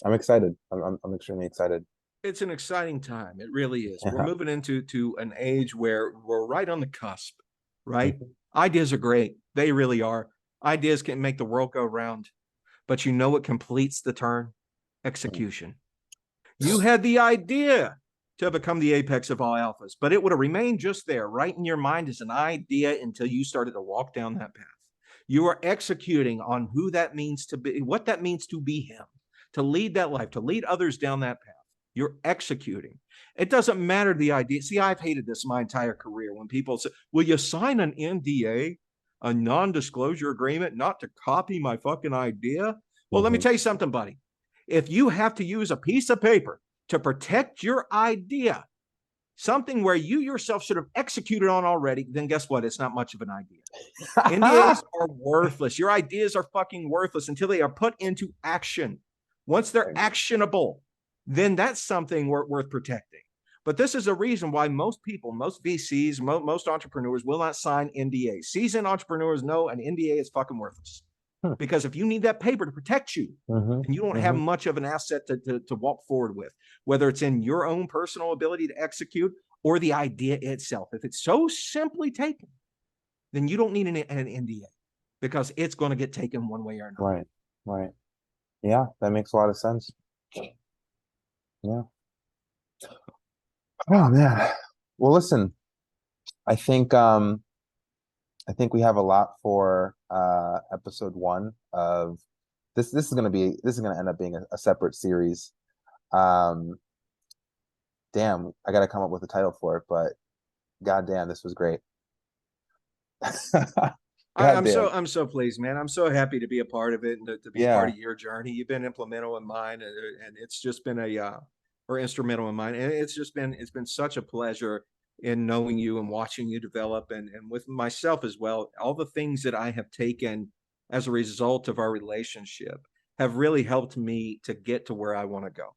I'm excited. I'm extremely excited. It's an exciting time. It really is. We're moving into an age where we're right on the cusp, right? Ideas are great. They really are. Ideas can make the world go round. But you know what completes the turn? Execution. You had the idea to become the apex of all alphas, but it would have remained just there, right in your mind as an idea, until you started to walk down that path. You are executing on who that means to be, what that means to be him, to lead that life, to lead others down that path. You're executing. It doesn't matter the idea. See, I've hated this my entire career when people say, will you sign an NDA, a non-disclosure agreement, not to copy my fucking idea? Well, let me tell you something, buddy. If you have to use a piece of paper to protect your idea, something where you yourself should have executed on already, then guess what? It's not much of an idea. NDAs are worthless. Your ideas are fucking worthless until they are put into action. Once they're actionable, then that's something worth protecting. But this is a reason why most people, most VCs, most entrepreneurs will not sign NDAs. Seasoned entrepreneurs know an NDA is fucking worthless. Because if you need that paper to protect you, and you don't have much of an asset to walk forward with, whether it's in your own personal ability to execute or the idea itself. If it's so simply taken, then you don't need an NDA, because it's going to get taken one way or another. Right. Yeah, that makes a lot of sense. Yeah. Oh man. Well, listen, I think I think we have a lot for episode one of this. This is gonna end up being a separate series. Um, damn, I gotta come up with a title for it, but goddamn, this was great. Goddamn. I'm so pleased, man. I'm so happy to be a part of it and to be a part Yeah. of your journey. You've been implemental in mine, and it's just been a or instrumental in mine, and it's been such a pleasure in knowing you and watching you develop, and with myself as well. All the things that I have taken as a result of our relationship have really helped me to get to where I want to go.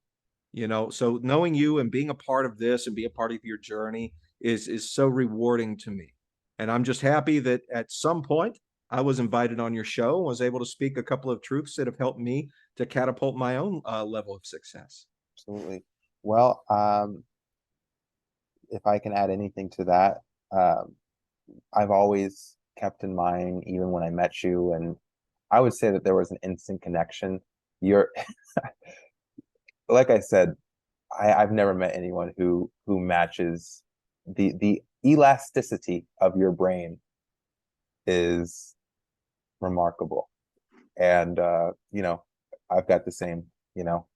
You know, so knowing you and being a part of this and be a part of your journey is so rewarding to me. And I'm just happy that at some point I was invited on your show and was able to speak a couple of truths that have helped me to catapult my own level of success. Absolutely. Well, if I can add anything to that, um, I've always kept in mind, even when I met you, and I would say that there was an instant connection. You're, like I said, I've never met anyone who matches the elasticity of your brain is remarkable. And I've got the same, you know.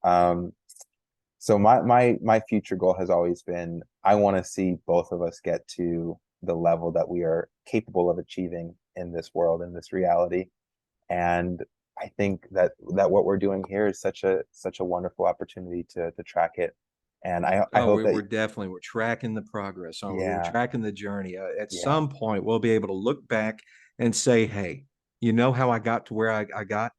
So my future goal has always been I want to see both of us get to the level that we are capable of achieving in this world, in this reality. And I think that what we're doing here is such a wonderful opportunity to track it. And I Oh, hope that, we're tracking the progress, aren't we? We're yeah, tracking the journey. At yeah. some point, we'll be able to look back and say, "Hey, you know how I got to where I got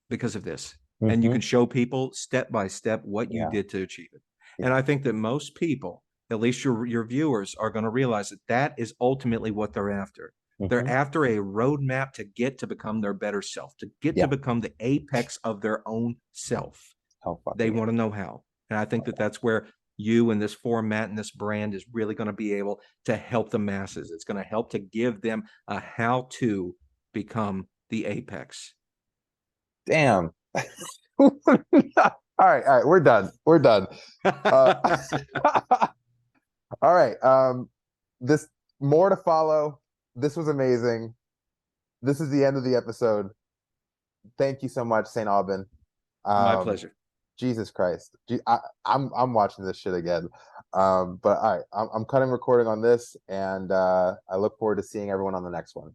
because of this." And you Hmm. can show people step by step what you Yeah, did to achieve it. And yeah. I think that most people, at least your viewers, are going to realize that that is ultimately what they're after. They're Hmm. after a roadmap to get to become their better self, to get to Yeah. become the apex of their own self. Hell They fucking yeah. want to know how. And I think Oh, that yeah. that's where you and this format and this brand is really going to be able to help the masses. It's going to help to give them a how to become the apex. Damn. All right, all right, we're done. We're done. Uh, all right. This more to follow. This was amazing. This is the end of the episode. Thank you so much, St. Alban. My Um, pleasure. Jesus Christ. I'm watching this shit again. But all right, I'm cutting recording on this, and I look forward to seeing everyone on the next one.